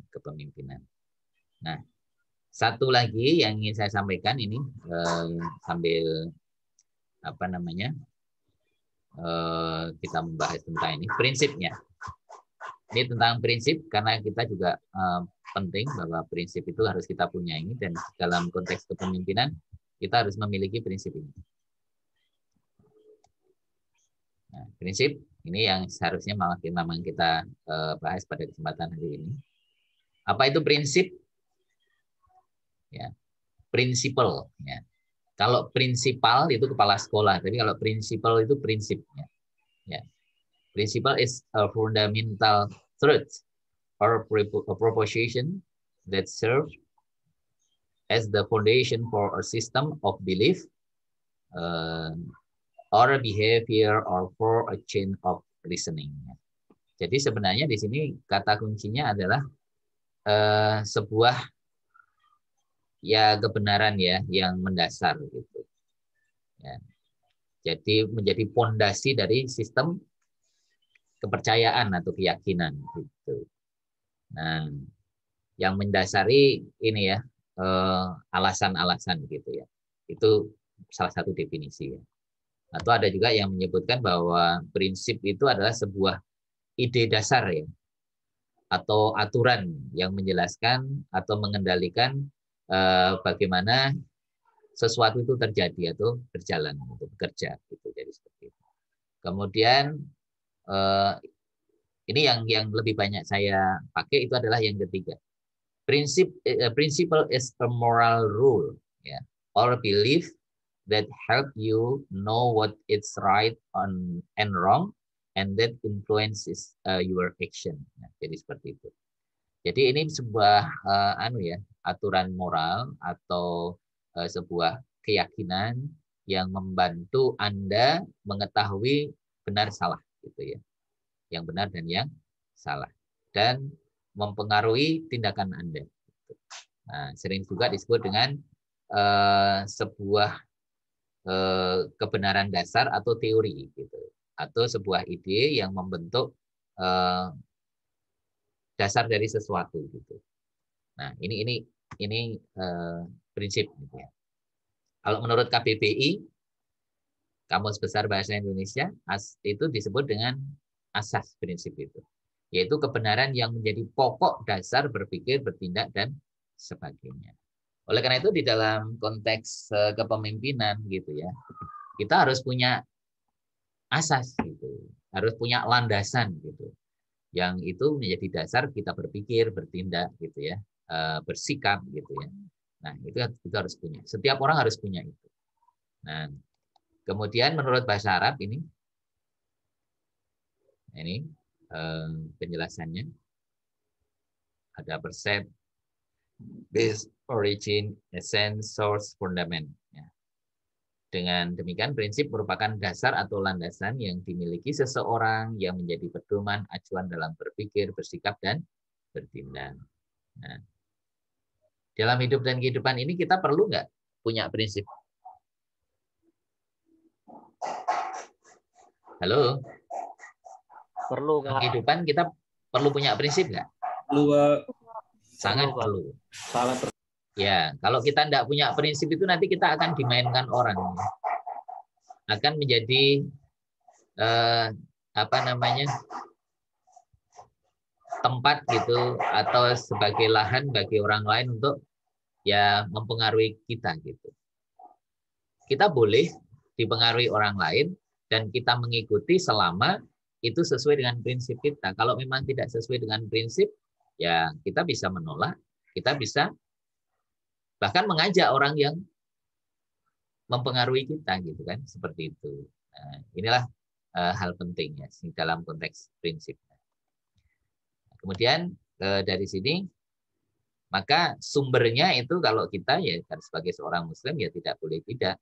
kepemimpinan. Nah, satu lagi yang ingin saya sampaikan ini sambil kita membahas tentang ini prinsipnya. Ini tentang prinsip karena kita juga penting bahwa prinsip itu harus kita punya ini, dan dalam konteks kepemimpinan kita harus memiliki prinsip ini. Nah, prinsip ini yang seharusnya memang kita bahas pada kesempatan hari ini. Apa itu prinsip? Ya, prinsipal. Ya. Kalau prinsipal itu kepala sekolah, tapi kalau prinsipal itu prinsipnya. Ya. Principle is a fundamental truth or a proposition that serves as the foundation for a system of belief or a behavior or for a chain of reasoning. Jadi sebenarnya di sini kata kuncinya adalah sebuah ya kebenaran ya yang mendasar gitu. Ya. Jadi menjadi fondasi dari sistem kepercayaan atau keyakinan gitu. Nah, yang mendasari ini ya alasan-alasan gitu ya. Itu salah satu definisi ya. Atau ada juga yang menyebutkan bahwa prinsip itu adalah sebuah ide dasar ya, atau aturan yang menjelaskan atau mengendalikan bagaimana sesuatu itu terjadi atau berjalan atau bekerja gitu. Jadi seperti itu. Kemudian ini yang lebih banyak saya pakai itu adalah yang ketiga. Principle is a moral rule ya, or belief that help you know what is right and wrong and that influences your action. Nah, jadi seperti itu. Jadi ini sebuah aturan moral atau sebuah keyakinan yang membantu Anda mengetahui benar salah gitu ya. Yang benar dan yang salah, dan mempengaruhi tindakan Anda. Nah, sering juga disebut dengan sebuah kebenaran dasar atau teori gitu, atau sebuah ide yang membentuk dasar dari sesuatu gitu. Nah, ini prinsip gitu ya. Kalau menurut KBBI, Kamus Besar Bahasa Indonesia, itu disebut dengan asas prinsip itu, yaitu kebenaran yang menjadi pokok dasar berpikir, bertindak, dan sebagainya. Oleh karena itu di dalam konteks kepemimpinan gitu ya, kita harus punya asas gitu, harus punya landasan gitu, yang itu menjadi dasar kita berpikir, bertindak gitu ya, bersikap gitu ya. Nah itu harus punya. Setiap orang harus punya itu. Nah kemudian menurut bahasa Arab ini penjelasannya ada percept, base, origin, essence, source, fundament. Ya. Dengan demikian prinsip merupakan dasar atau landasan yang dimiliki seseorang yang menjadi pedoman acuan dalam berpikir, bersikap, dan bertindak. Nah, dalam hidup dan kehidupan ini kita perlu nggak punya prinsip? Halo? Perlu, Kak. Kehidupan kita perlu punya prinsip nggak? Perlu, Pak. Sangat perlu. Sangat perlu. Ya, kalau kita tidak punya prinsip itu nanti kita akan dimainkan orang, akan menjadi tempat gitu atau sebagai lahan bagi orang lain untuk ya mempengaruhi kita gitu. Kita boleh dipengaruhi orang lain dan kita mengikuti selama itu sesuai dengan prinsip kita. Kalau memang tidak sesuai dengan prinsip, ya kita bisa menolak, kita bisa bahkan mengajak orang yang mempengaruhi kita gitu kan, seperti itu. Nah, inilah hal penting ya dalam konteks prinsip. Kemudian dari sini maka sumbernya itu kalau kita ya sebagai seorang muslim ya tidak boleh tidak.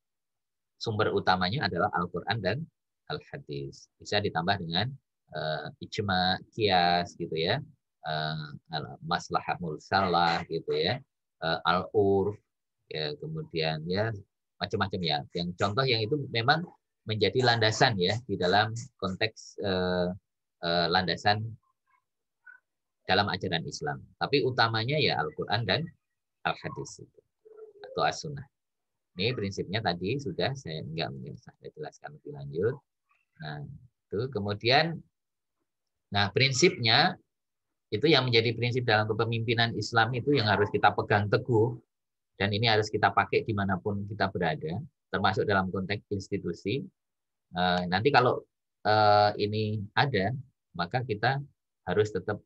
Sumber utamanya adalah Al-Qur'an dan Al-Hadis. Bisa ditambah dengan ijma, qiyas gitu ya. Maslahah mursalah gitu ya. Al-urf ya, kemudian ya macam-macam ya. Yang contoh yang itu memang menjadi landasan ya di dalam konteks landasan dalam ajaran Islam. Tapi utamanya ya Al-Qur'an dan Al-Hadis itu atau As-Sunnah. Ini prinsipnya tadi sudah saya jelaskan lebih lanjut. Nah, itu kemudian, nah prinsipnya itu yang menjadi prinsip dalam kepemimpinan Islam itu yang harus kita pegang teguh, dan ini harus kita pakai dimanapun kita berada, termasuk dalam konteks institusi. Nanti kalau ini ada, maka kita harus tetap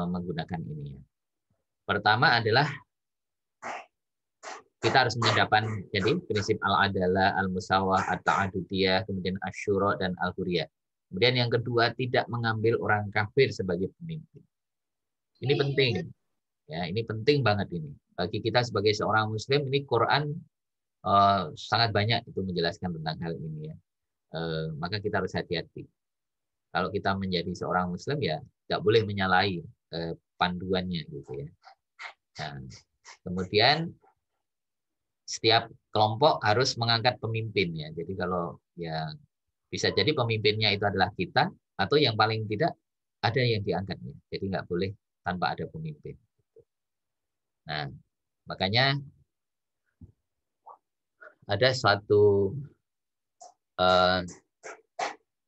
menggunakan ini. Pertama adalah kita harus menghadapkan jadi prinsip al-adalah, al-musawah, at-ta'adudiyah, kemudian asyura dan al-huriyah. Kemudian yang kedua, tidak mengambil orang kafir sebagai pemimpin. Ini penting. Ya, ini penting banget ini. Bagi kita sebagai seorang muslim, ini Quran sangat banyak itu menjelaskan tentang hal ini ya. Maka kita harus hati-hati. Kalau kita menjadi seorang muslim ya tidak boleh menyalahi panduannya gitu ya. Nah, kemudian setiap kelompok harus mengangkat pemimpin ya. Jadi kalau ya bisa jadi pemimpinnya itu adalah kita, atau yang paling tidak ada yang diangkatnya. Jadi nggak boleh tanpa ada pemimpin. Nah, makanya ada suatu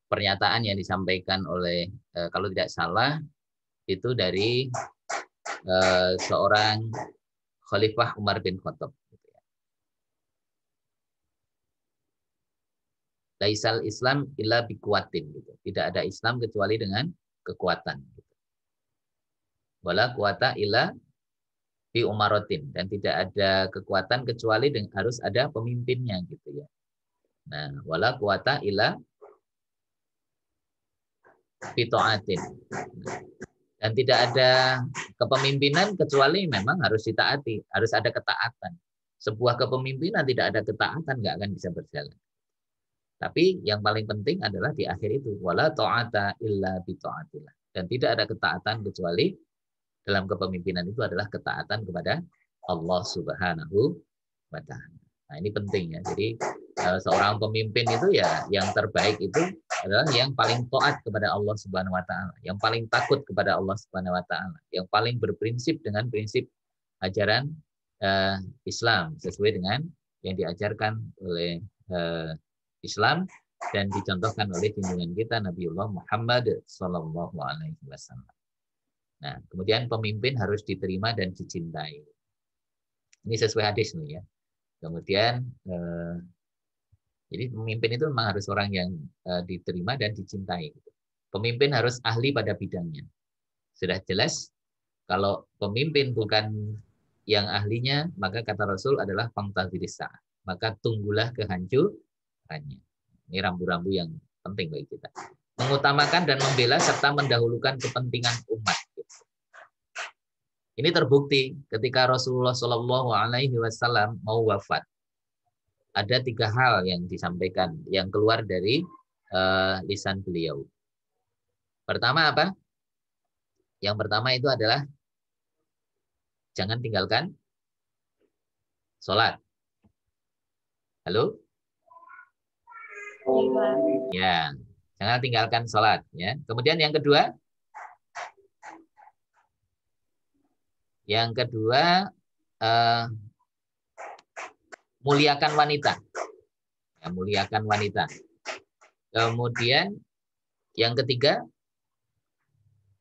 pernyataan yang disampaikan oleh kalau tidak salah itu dari seorang Khalifah Umar bin Khattab. Laisal Islam illa biquwatin, gitu. Tidak ada Islam kecuali dengan kekuatan. Gitu. Wala quwata illa bi umaratin, dan tidak ada kekuatan kecuali dengan harus ada pemimpinnya gitu ya. Nah, wala quwata illa bi ta'atin. Dan tidak ada kepemimpinan kecuali memang harus ditaati, harus ada ketaatan. Sebuah kepemimpinan tidak ada ketaatan nggak akan bisa berjalan. Tapi yang paling penting adalah di akhir itu wala ta'ata illa bi ta'atillah. Dan tidak ada ketaatan kecuali dalam kepemimpinan itu adalah ketaatan kepada Allah Subhanahu wa taala. Nah, ini penting ya. Jadi seorang pemimpin itu ya yang terbaik itu adalah yang paling taat kepada Allah Subhanahu wa taala, yang paling takut kepada Allah Subhanahu wa taala, yang paling berprinsip dengan prinsip ajaran Islam sesuai dengan yang diajarkan oleh Islam dan dicontohkan oleh junjungan kita Nabiullah Muhammad sallallahu alaihi wasallam. Nah, kemudian pemimpin harus diterima dan dicintai. Ini sesuai hadis nih ya. Kemudian jadi pemimpin itu memang harus orang yang diterima dan dicintai. Pemimpin harus ahli pada bidangnya. Sudah jelas kalau pemimpin bukan yang ahlinya, maka kata Rasul adalah fangtadhiris sa'ah. Maka tunggulah kehancurannya. Ini rambu-rambu yang penting bagi kita. Mengutamakan dan membela serta mendahulukan kepentingan umat. Ini terbukti ketika Rasulullah Shallallahu Alaihi Wasallam mau wafat. Ada 3 hal yang disampaikan, yang keluar dari lisan beliau. Pertama apa? Yang pertama itu adalah jangan tinggalkan sholat. Halo? Ya, jangan tinggalkan sholat. Ya. Kemudian yang kedua, muliakan wanita. Ya, muliakan wanita. Kemudian yang ketiga,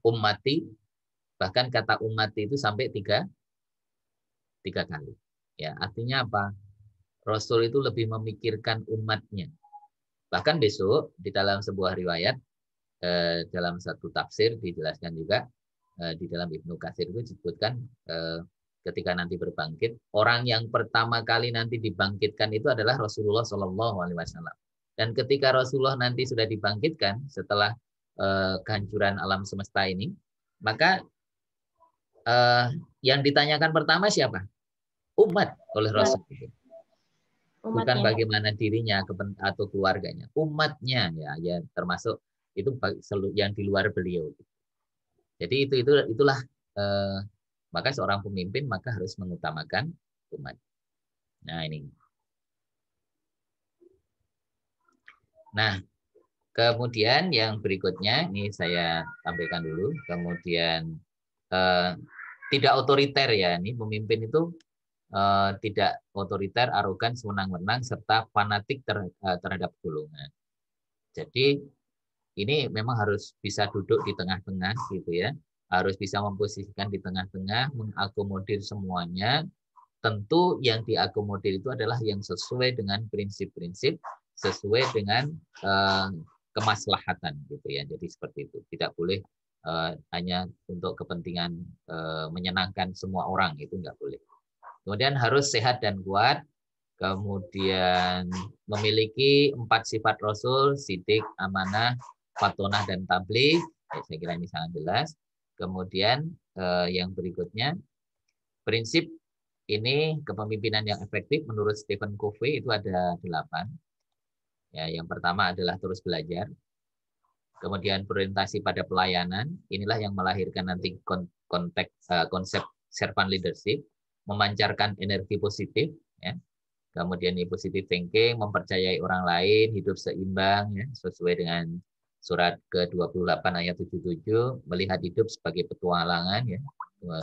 ummati, bahkan kata ummati itu sampai tiga kali. Ya, artinya apa? Rasul itu lebih memikirkan umatnya. Bahkan besok di dalam sebuah riwayat, dalam satu tafsir dijelaskan juga, di dalam Ibnu Katsir itu disebutkan ketika nanti berbangkit, orang yang pertama kali nanti dibangkitkan itu adalah Rasulullah Shallallahu Alaihi Wasallam. Dan ketika Rasulullah nanti sudah dibangkitkan setelah kehancuran alam semesta ini, maka yang ditanyakan pertama siapa? Umat oleh Rasul. Bukan bagaimana dirinya atau keluarganya, umatnya ya termasuk itu yang di luar beliau. Jadi itulah maka seorang pemimpin maka harus mengutamakan umat. Nah ini. Nah kemudian yang berikutnya ini saya sampaikan dulu. Kemudian tidak otoriter ya. Ini pemimpin itu tidak otoriter, arogan, sewenang-wenang, serta fanatik terhadap golongan. Jadi ini memang harus bisa duduk di tengah-tengah gitu ya, harus bisa memposisikan di tengah-tengah, mengakomodir semuanya. Tentu yang diakomodir itu adalah yang sesuai dengan prinsip-prinsip, sesuai dengan kemaslahatan gitu ya. Jadi seperti itu, tidak boleh hanya untuk kepentingan menyenangkan semua orang, itu nggak boleh. Kemudian harus sehat dan kuat, kemudian memiliki 4 sifat Rasul, sidik, amanah, fatonah, dan tabligh. Saya kira ini sangat jelas. Kemudian yang berikutnya, prinsip ini kepemimpinan yang efektif menurut Stephen Covey itu ada 8. Ya, yang pertama adalah terus belajar. Kemudian berorientasi pada pelayanan. Inilah yang melahirkan nanti konsep servant leadership. Memancarkan energi positif, ya. Kemudian ini positive thinking, mempercayai orang lain, hidup seimbang, ya, sesuai dengan surat ke-28 ayat 77, melihat hidup sebagai petualangan, ya,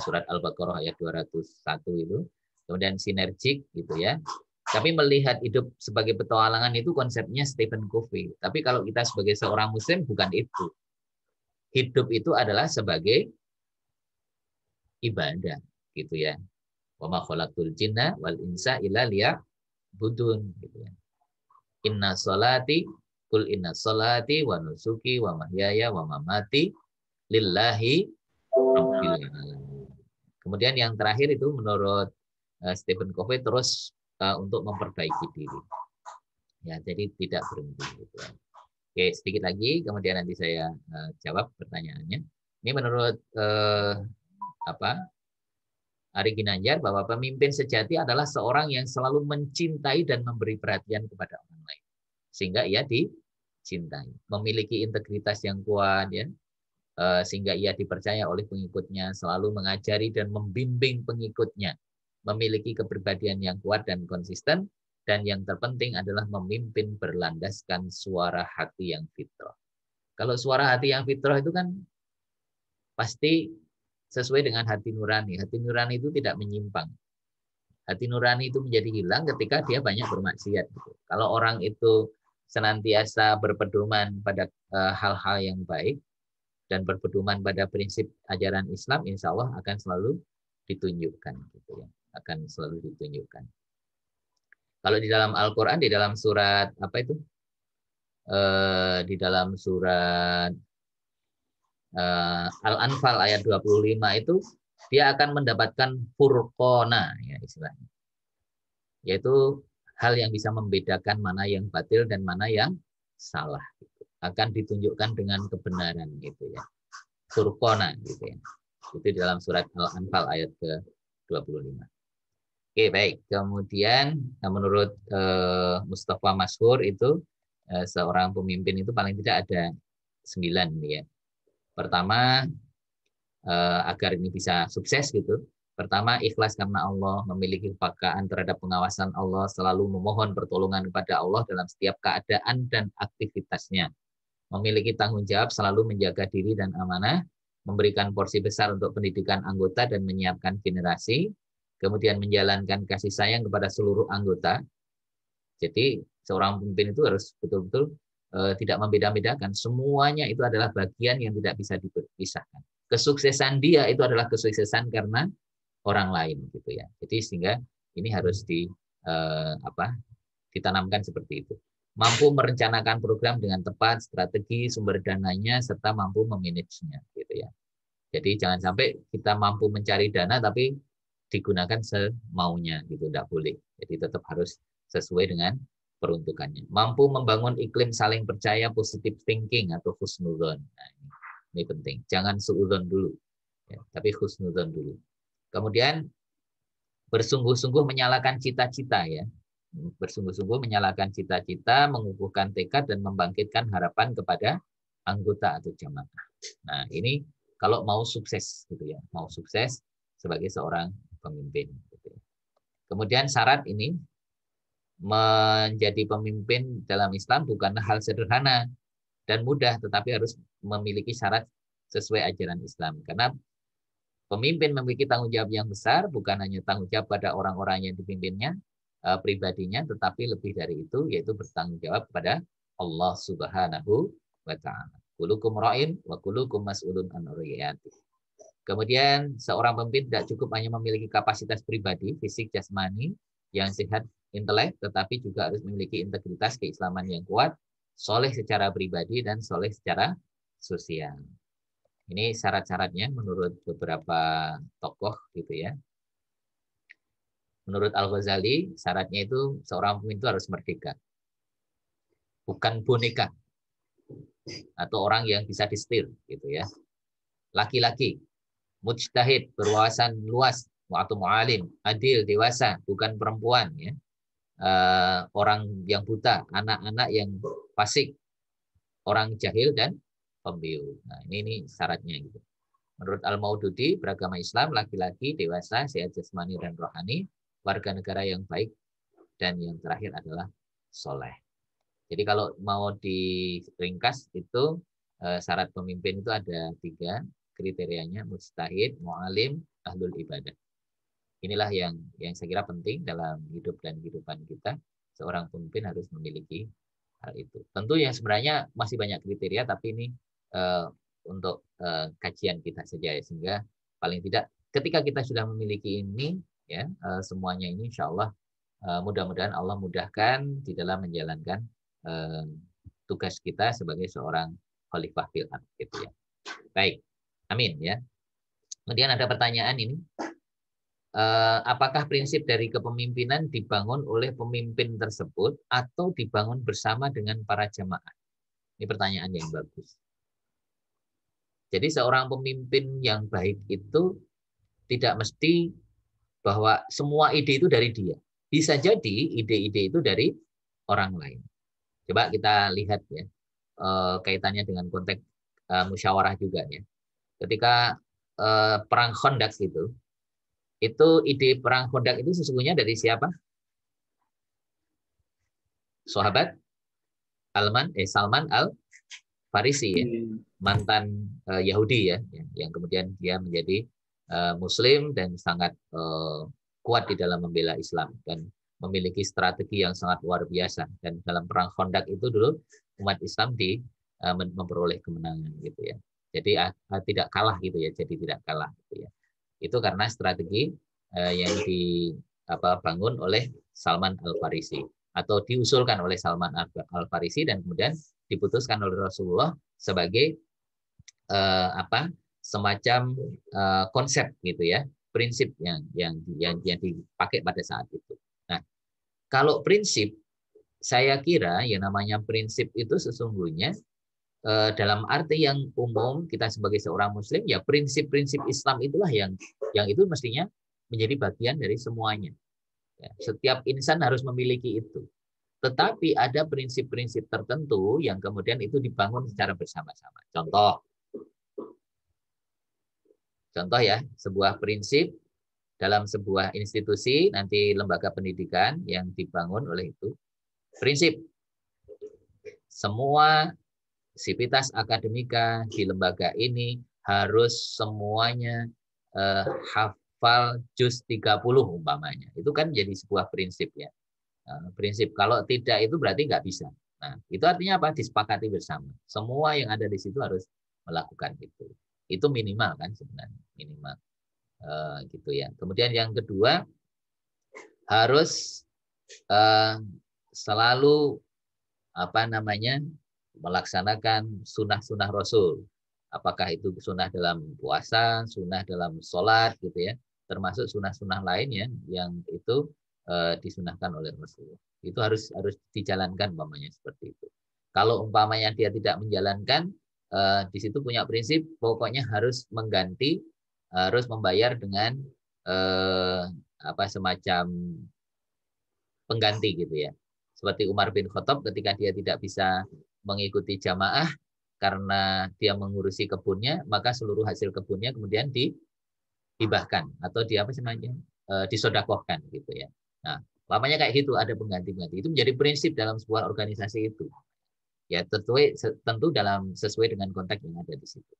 surat Al-Baqarah ayat 201 itu. Kemudian sinergik, gitu ya. Tapi melihat hidup sebagai petualangan itu konsepnya Stephen Covey. Tapi kalau kita sebagai seorang Muslim bukan itu. Hidup itu adalah sebagai ibadah, gitu ya. Wa ma khalaqtul jinna wal insa illa liya'budun, gitu ya. Inna sholati kul inna sholati wa nusuki wa mahyaya wa mamati lillahi rabbil alamin. Kemudian yang terakhir itu menurut Stephen Covey terus untuk memperbaiki diri. Ya, jadi tidak berhenti gitu ya. Oke, sedikit lagi kemudian nanti saya jawab pertanyaannya. Ini menurut Ari Ginanjar, bahwa pemimpin sejati adalah seorang yang selalu mencintai dan memberi perhatian kepada orang lain, sehingga ia dicintai, memiliki integritas yang kuat, ya, sehingga ia dipercaya oleh pengikutnya, selalu mengajari dan membimbing pengikutnya, memiliki kepribadian yang kuat dan konsisten, dan yang terpenting adalah memimpin berlandaskan suara hati yang fitrah. Kalau suara hati yang fitrah itu kan pasti sesuai dengan hati nurani. Hati nurani itu tidak menyimpang. Hati nurani itu menjadi hilang ketika dia banyak bermaksiat. Kalau orang itu senantiasa berpedoman pada hal-hal yang baik dan berpedoman pada prinsip ajaran Islam, insya Allah akan selalu ditunjukkan. Gitu ya. Akan selalu ditunjukkan. Kalau di dalam Al-Quran, di dalam surat apa itu? Di dalam surat Al-Anfal ayat 25 itu dia akan mendapatkan furqona, ya istilahnya. Yaitu hal yang bisa membedakan mana yang batil dan mana yang salah. Gitu. Akan ditunjukkan dengan kebenaran gitu ya. Furqona gitu ya. Itu di dalam surat Al-Anfal ayat ke-25. Oke, baik. Kemudian menurut Mustafa Masyhur itu seorang pemimpin itu paling tidak ada 9 ya. Pertama, agar ini bisa sukses gitu. Pertama, ikhlas karena Allah, memiliki kepekaan terhadap pengawasan Allah, selalu memohon pertolongan kepada Allah dalam setiap keadaan dan aktivitasnya. Memiliki tanggung jawab selalu menjaga diri dan amanah, memberikan porsi besar untuk pendidikan anggota dan menyiapkan generasi, kemudian menjalankan kasih sayang kepada seluruh anggota. Jadi, seorang pemimpin itu harus betul-betul tidak membeda-bedakan, semuanya itu adalah bagian yang tidak bisa dipisahkan. Kesuksesan dia itu adalah kesuksesan karena orang lain gitu ya. Jadi sehingga ini harus ditanamkan seperti itu. Mampu merencanakan program dengan tepat, strategi, sumber dananya, serta mampu memanagenya gitu ya. Jadi jangan sampai kita mampu mencari dana tapi digunakan semaunya gitu, tidak boleh. Jadi tetap harus sesuai dengan peruntukannya. Mampu membangun iklim saling percaya, positive thinking atau husnudzon. Nah, ini penting. Jangan suudzon dulu, ya, tapi husnudzon dulu. Kemudian bersungguh-sungguh menyalakan cita-cita ya. Bersungguh-sungguh menyalakan cita-cita, mengukuhkan tekad dan membangkitkan harapan kepada anggota atau jamaah. Nah, ini kalau mau sukses gitu ya, mau sukses sebagai seorang pemimpin gitu ya. Kemudian syarat ini menjadi pemimpin dalam Islam bukanlah hal sederhana dan mudah, tetapi harus memiliki syarat sesuai ajaran Islam. Karena Pemimpin memiliki tanggung jawab yang besar, bukan hanya tanggung jawab pada orang-orang yang dipimpinnya, pribadinya, tetapi lebih dari itu, yaitu bertanggung jawab kepada Allah Subhanahu wa Ta'ala. Kulukum ra'in wa kulukum mas'ulun an ra'iyatih. Kemudian seorang pemimpin tidak cukup hanya memiliki kapasitas pribadi, fisik, jasmani, yang sehat, intelek, tetapi juga harus memiliki integritas keislaman yang kuat, soleh secara pribadi dan soleh secara sosial. Ini syarat-syaratnya menurut beberapa tokoh gitu ya. Menurut Al-Ghazali, syaratnya itu seorang pemimpin itu harus merdeka. Bukan boneka. Atau orang yang bisa disetir gitu ya. Laki-laki, mujtahid, berwawasan luas, atau mu'alim, adil, dewasa, bukan perempuan ya. Orang yang buta, anak-anak yang fasik, orang jahil dan pembiu. Nah, ini syaratnya gitu. Menurut Al-Maududi, beragama Islam laki-laki dewasa, sehat jasmani dan rohani, warga negara yang baik, dan yang terakhir adalah soleh. Jadi kalau mau diringkas itu syarat pemimpin itu ada 3 kriterianya: mujtahid, mu'alim, ahlul ibadah. Inilah yang saya kira penting dalam hidup dan kehidupan kita. Seorang pemimpin harus memiliki hal itu. Tentu yang sebenarnya masih banyak kriteria, tapi ini untuk kajian kita saja ya, sehingga paling tidak ketika kita sudah memiliki ini ya, semuanya ini insya Allah mudah-mudahan Allah mudahkan di dalam menjalankan tugas kita sebagai seorang khalifah fil ardh gitu ya. Baik, amin ya. Kemudian ada pertanyaan ini, apakah prinsip dari kepemimpinan dibangun oleh pemimpin tersebut atau dibangun bersama dengan para jamaah? Ini pertanyaan yang bagus. Jadi seorang pemimpin yang baik itu tidak mesti bahwa semua ide itu dari dia. Bisa jadi ide-ide itu dari orang lain. Coba kita lihat ya, kaitannya dengan konteks musyawarah juga ya. Ketika perang Khandaq itu ide perang Khandaq itu sesungguhnya dari siapa? Sahabat Salman Al-Farisi ya, mantan Yahudi ya, yang kemudian dia menjadi Muslim dan sangat kuat di dalam membela Islam dan memiliki strategi yang sangat luar biasa. Dan dalam perang Khandaq itu dulu umat Islam memperoleh kemenangan gitu ya. Jadi tidak kalah gitu ya. Jadi tidak kalah gitu ya. Itu karena strategi yang dibangun oleh Salman Al-Farisi atau diusulkan oleh Salman Al-Farisi dan kemudian diputuskan oleh Rasulullah sebagai semacam konsep gitu ya, prinsip yang dipakai pada saat itu. Nah, kalau prinsip, saya kira yang namanya prinsip itu sesungguhnya dalam arti yang umum kita sebagai seorang Muslim ya, prinsip-prinsip Islam itulah yang itu mestinya menjadi bagian dari semuanya. Ya, setiap insan harus memiliki itu. Tetapi ada prinsip-prinsip tertentu yang kemudian itu dibangun secara bersama-sama. Contoh ya, sebuah prinsip dalam sebuah institusi, nanti lembaga pendidikan yang dibangun oleh itu. Prinsip, semua sivitas akademika di lembaga ini harus semuanya hafal juz 30 umpamanya. Itu kan jadi sebuah prinsip ya. Prinsip, kalau tidak itu berarti nggak bisa. Nah, itu artinya apa? Disepakati bersama. Semua yang ada di situ harus melakukan itu. Itu minimal kan sebenarnya, minimal gitu ya. Kemudian yang kedua, harus selalu melaksanakan sunnah-sunnah Rasul. Apakah itu sunnah dalam puasa, sunnah dalam sholat gitu ya, termasuk sunnah-sunnah lainnya yang itu disunahkan oleh Rasulullah. Itu harus dijalankan umpamanya seperti itu. Kalau umpamanya dia tidak menjalankan, di situ punya prinsip pokoknya harus mengganti, harus membayar dengan semacam pengganti gitu ya. Seperti Umar bin Khattab ketika dia tidak bisa mengikuti jamaah karena dia mengurusi kebunnya, maka seluruh hasil kebunnya kemudian dihibahkan atau disodakohkan gitu ya. Nah, lamanya kayak gitu, ada pengganti-pengganti. Itu menjadi prinsip dalam sebuah organisasi itu. Ya, tentu sesuai dengan konteks yang ada di situ.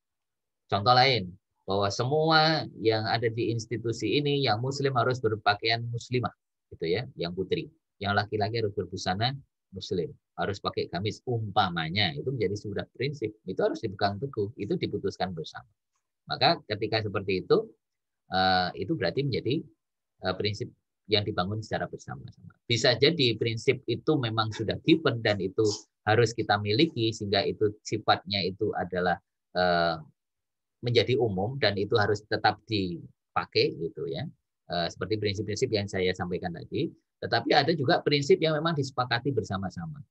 Contoh lain, bahwa semua yang ada di institusi ini yang muslim harus berpakaian muslimah gitu ya, yang putri. Yang laki-laki harus berbusana muslim, harus pakai gamis umpamanya. Itu menjadi sudah prinsip. Itu harus dipegang teguh, itu diputuskan bersama. Maka ketika seperti itu berarti menjadi prinsip yang dibangun secara bersama-sama. Bisa jadi prinsip itu memang sudah given dan itu harus kita miliki sehingga itu sifatnya itu adalah menjadi umum dan itu harus tetap dipakai gitu ya. Seperti prinsip-prinsip yang saya sampaikan tadi. Tetapi ada juga prinsip yang memang disepakati bersama-sama.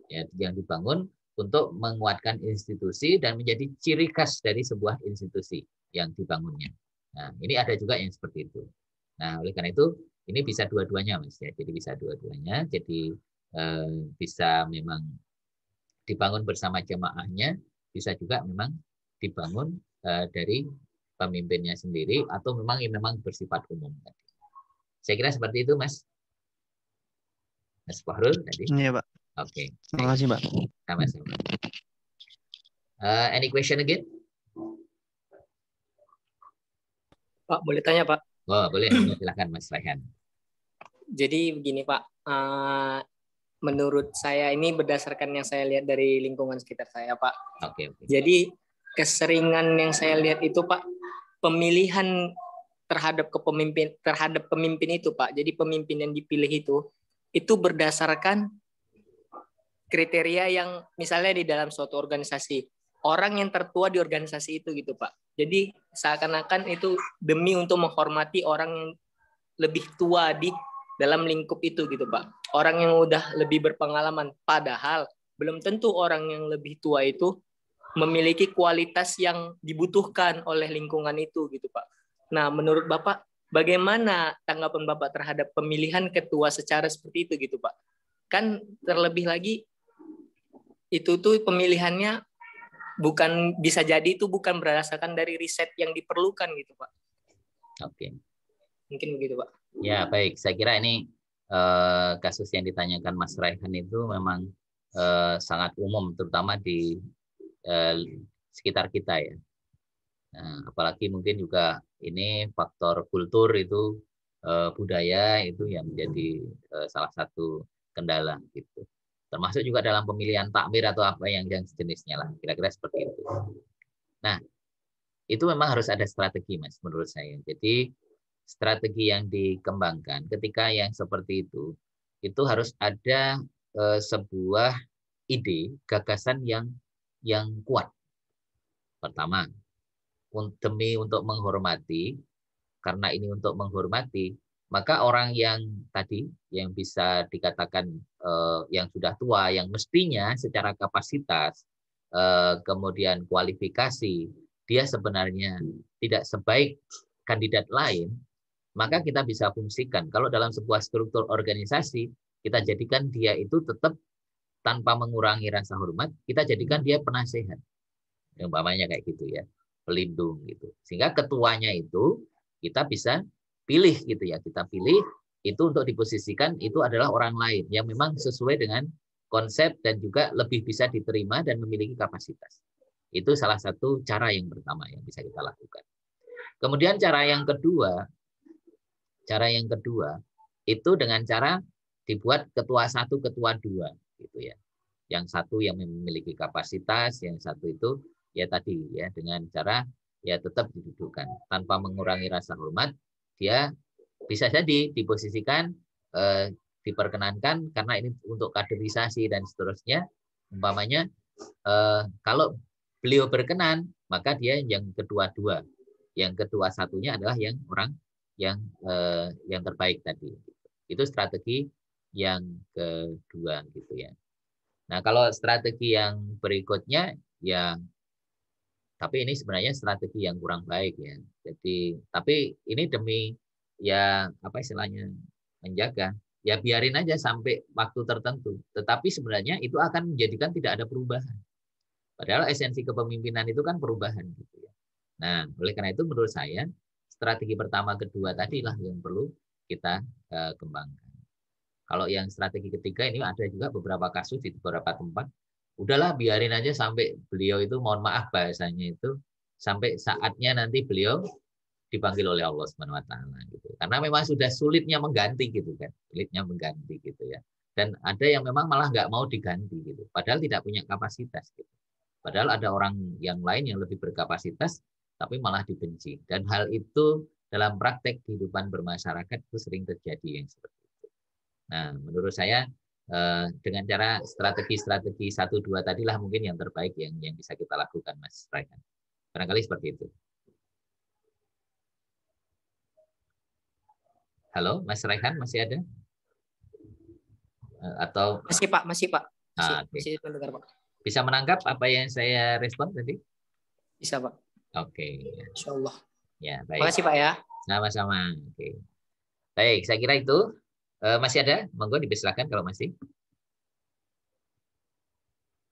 Ya, yang dibangun untuk menguatkan institusi dan menjadi ciri khas dari sebuah institusi yang dibangunnya. Nah, ini ada juga yang seperti itu. Nah, oleh karena itu ini bisa dua-duanya, Mas ya. Jadi bisa dua-duanya. Jadi bisa memang dibangun bersama jamaahnya, bisa juga memang dibangun dari pemimpinnya sendiri atau memang bersifat umum. Saya kira seperti itu, Mas. Mas Fahrul tadi. Iya, Pak. Oke. Terima kasih, Pak. Sama-sama. Any question again? Pak, boleh tanya, Pak? Oh, boleh. Silakan, Mas Raihan. Jadi begini, Pak. Menurut saya ini berdasarkan yang saya lihat dari lingkungan sekitar saya, Pak. Oke. Jadi keseringan yang saya lihat itu, Pak, pemilihan terhadap pemimpin itu, Pak. Jadi pemimpin yang dipilih itu berdasarkan kriteria yang misalnya di dalam suatu organisasi, orang yang tertua di organisasi itu gitu, Pak. Jadi seakan-akan itu demi untuk menghormati orang yang lebih tua di dalam lingkup itu gitu, Pak. Orang yang udah lebih berpengalaman, padahal belum tentu orang yang lebih tua itu memiliki kualitas yang dibutuhkan oleh lingkungan itu gitu, Pak. Nah, menurut Bapak, bagaimana tanggapan Bapak terhadap pemilihan ketua secara seperti itu gitu, Pak? Kan terlebih lagi itu tuh pemilihannya bisa jadi itu bukan berdasarkan dari riset yang diperlukan gitu, Pak. Oke. Mungkin begitu, Pak. Ya, baik. Saya kira ini kasus yang ditanyakan Mas Raihan itu memang sangat umum, terutama di sekitar kita ya. Nah, apalagi mungkin juga ini faktor kultur itu budaya itu yang menjadi salah satu kendala gitu. Termasuk juga dalam pemilihan takmir atau apa yang sejenisnya lah, kira-kira seperti itu. Nah, itu memang harus ada strategi, Mas, menurut saya. Jadi strategi yang dikembangkan ketika yang seperti itu harus ada sebuah ide, gagasan yang kuat. Pertama, demi untuk menghormati, karena ini untuk menghormati, maka orang yang tadi yang bisa dikatakan yang sudah tua, yang mestinya secara kapasitas, kemudian kualifikasi, dia sebenarnya tidak sebaik kandidat lain, maka kita bisa fungsikan. Kalau dalam sebuah struktur organisasi, kita jadikan dia itu tetap tanpa mengurangi rasa hormat, kita jadikan dia penasehat. Umpamanya kayak gitu ya, pelindung gitu. Sehingga ketuanya itu kita bisa pilih gitu ya, kita pilih itu untuk diposisikan itu adalah orang lain yang memang sesuai dengan konsep dan juga lebih bisa diterima dan memiliki kapasitas. Itu salah satu cara yang pertama yang bisa kita lakukan. Kemudian cara yang kedua itu dengan cara dibuat ketua 1, ketua 2 gitu ya. Yang satu yang memiliki kapasitas, yang satu itu ya tadi ya dengan cara ya tetap didudukkan tanpa mengurangi rasa hormat. Dia bisa jadi diposisikan, diperkenankan karena ini untuk kaderisasi dan seterusnya. Umpamanya kalau beliau berkenan, maka dia yang kedua 2. Yang kedua 1-nya adalah yang orang yang terbaik tadi. Itu strategi yang kedua gitu ya. Nah, kalau strategi yang berikutnya ya, tapi ini sebenarnya strategi yang kurang baik ya. Jadi, tapi ini demi ya apa istilahnya menjaga, ya biarin aja sampai waktu tertentu. Tetapi sebenarnya itu akan menjadikan tidak ada perubahan. Padahal esensi kepemimpinan itu kan perubahan gitu ya. Nah, oleh karena itu menurut saya strategi pertama, kedua tadilah yang perlu kita kembangkan. Kalau yang strategi ketiga ini ada juga beberapa kasus di beberapa tempat. Udahlah biarin aja sampai beliau itu mohon maaf bahasanya itu sampai saatnya nanti beliau dipanggil oleh Allah Subhanahu wa taala gitu. Karena memang sudah sulitnya mengganti gitu kan. Sulitnya mengganti gitu ya. Dan ada yang memang malah nggak mau diganti gitu. Padahal tidak punya kapasitas gitu. Padahal ada orang yang lain yang lebih berkapasitas tapi malah dibenci. Dan hal itu dalam praktek kehidupan bermasyarakat itu sering terjadi yang seperti itu. Nah, menurut saya dengan cara strategi-strategi 1-2 tadilah mungkin yang terbaik yang bisa kita lakukan, Mas Raihan. Barangkali seperti itu. Halo, Mas Raihan masih ada? Atau masih Pak? Okay. Masih mendengar Pak. Bisa menangkap apa yang saya respon tadi? Bisa Pak. Oke. Insya Allah. Ya, baik. Terima kasih Pak ya. Sama-sama. Oke. Baik, saya kira itu. Masih ada? Monggo dipersilakan kalau masih.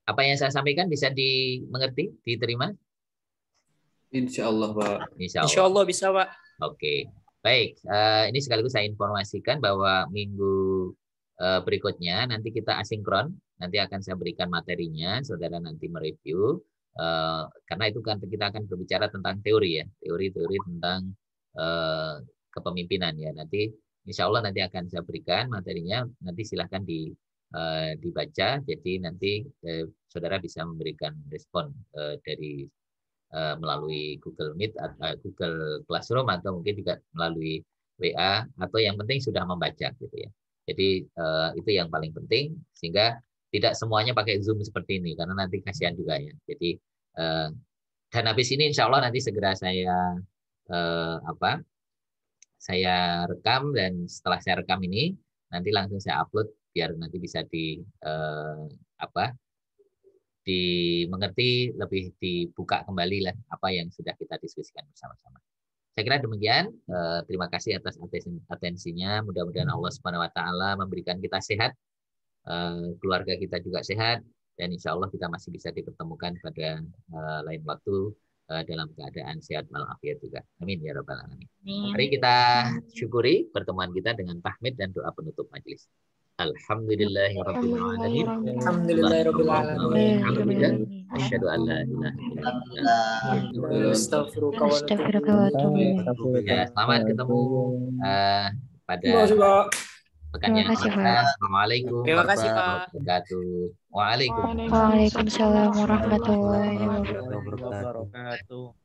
Apa yang saya sampaikan bisa dimengerti, diterima? Insya Allah, Pak. Insya Allah bisa, Pak. Oke. Baik, ini sekaligus saya informasikan bahwa minggu berikutnya nanti kita asinkron. Nanti akan saya berikan materinya, saudara nanti mereview. Karena itu kan kita akan berbicara tentang teori ya, teori-teori tentang kepemimpinan ya. Nanti insya Allah nanti akan saya berikan materinya. Nanti silahkan dibaca. Jadi nanti saudara bisa memberikan respon dari melalui Google Meet, Google Classroom, atau mungkin juga melalui WA, atau yang penting sudah membaca gitu ya. Jadi itu yang paling penting, sehingga tidak semuanya pakai Zoom seperti ini, karena nanti kasihan juga ya. Jadi dan habis ini insya Allah nanti segera saya saya rekam, dan setelah saya rekam ini nanti langsung saya upload biar nanti bisa dimengerti, lebih dibuka kembali lah apa yang sudah kita diskusikan bersama-sama. Saya kira demikian. Terima kasih atas atensinya. Mudah-mudahan Allah Subhanahu wa taala memberikan kita sehat, keluarga kita juga sehat, dan insya Allah kita masih bisa dipertemukan pada lain waktu dalam keadaan sehat walafiat juga. Amin ya rabbal alamin. Mari kita syukuri pertemuan kita dengan tahmid dan doa penutup majelis. Alhamdulillahirabbil alamin. Alhamdulillahirabbil alamin. Asyhadu an la ilaha illallah. Astagfirullah wa atubu ilaik. Ya, selamat ketemu pada pekan yang akan datang. Assalamualaikum warahmatullahi wabarakatuh. Waalaikumsalam warahmatullahi wabarakatuh.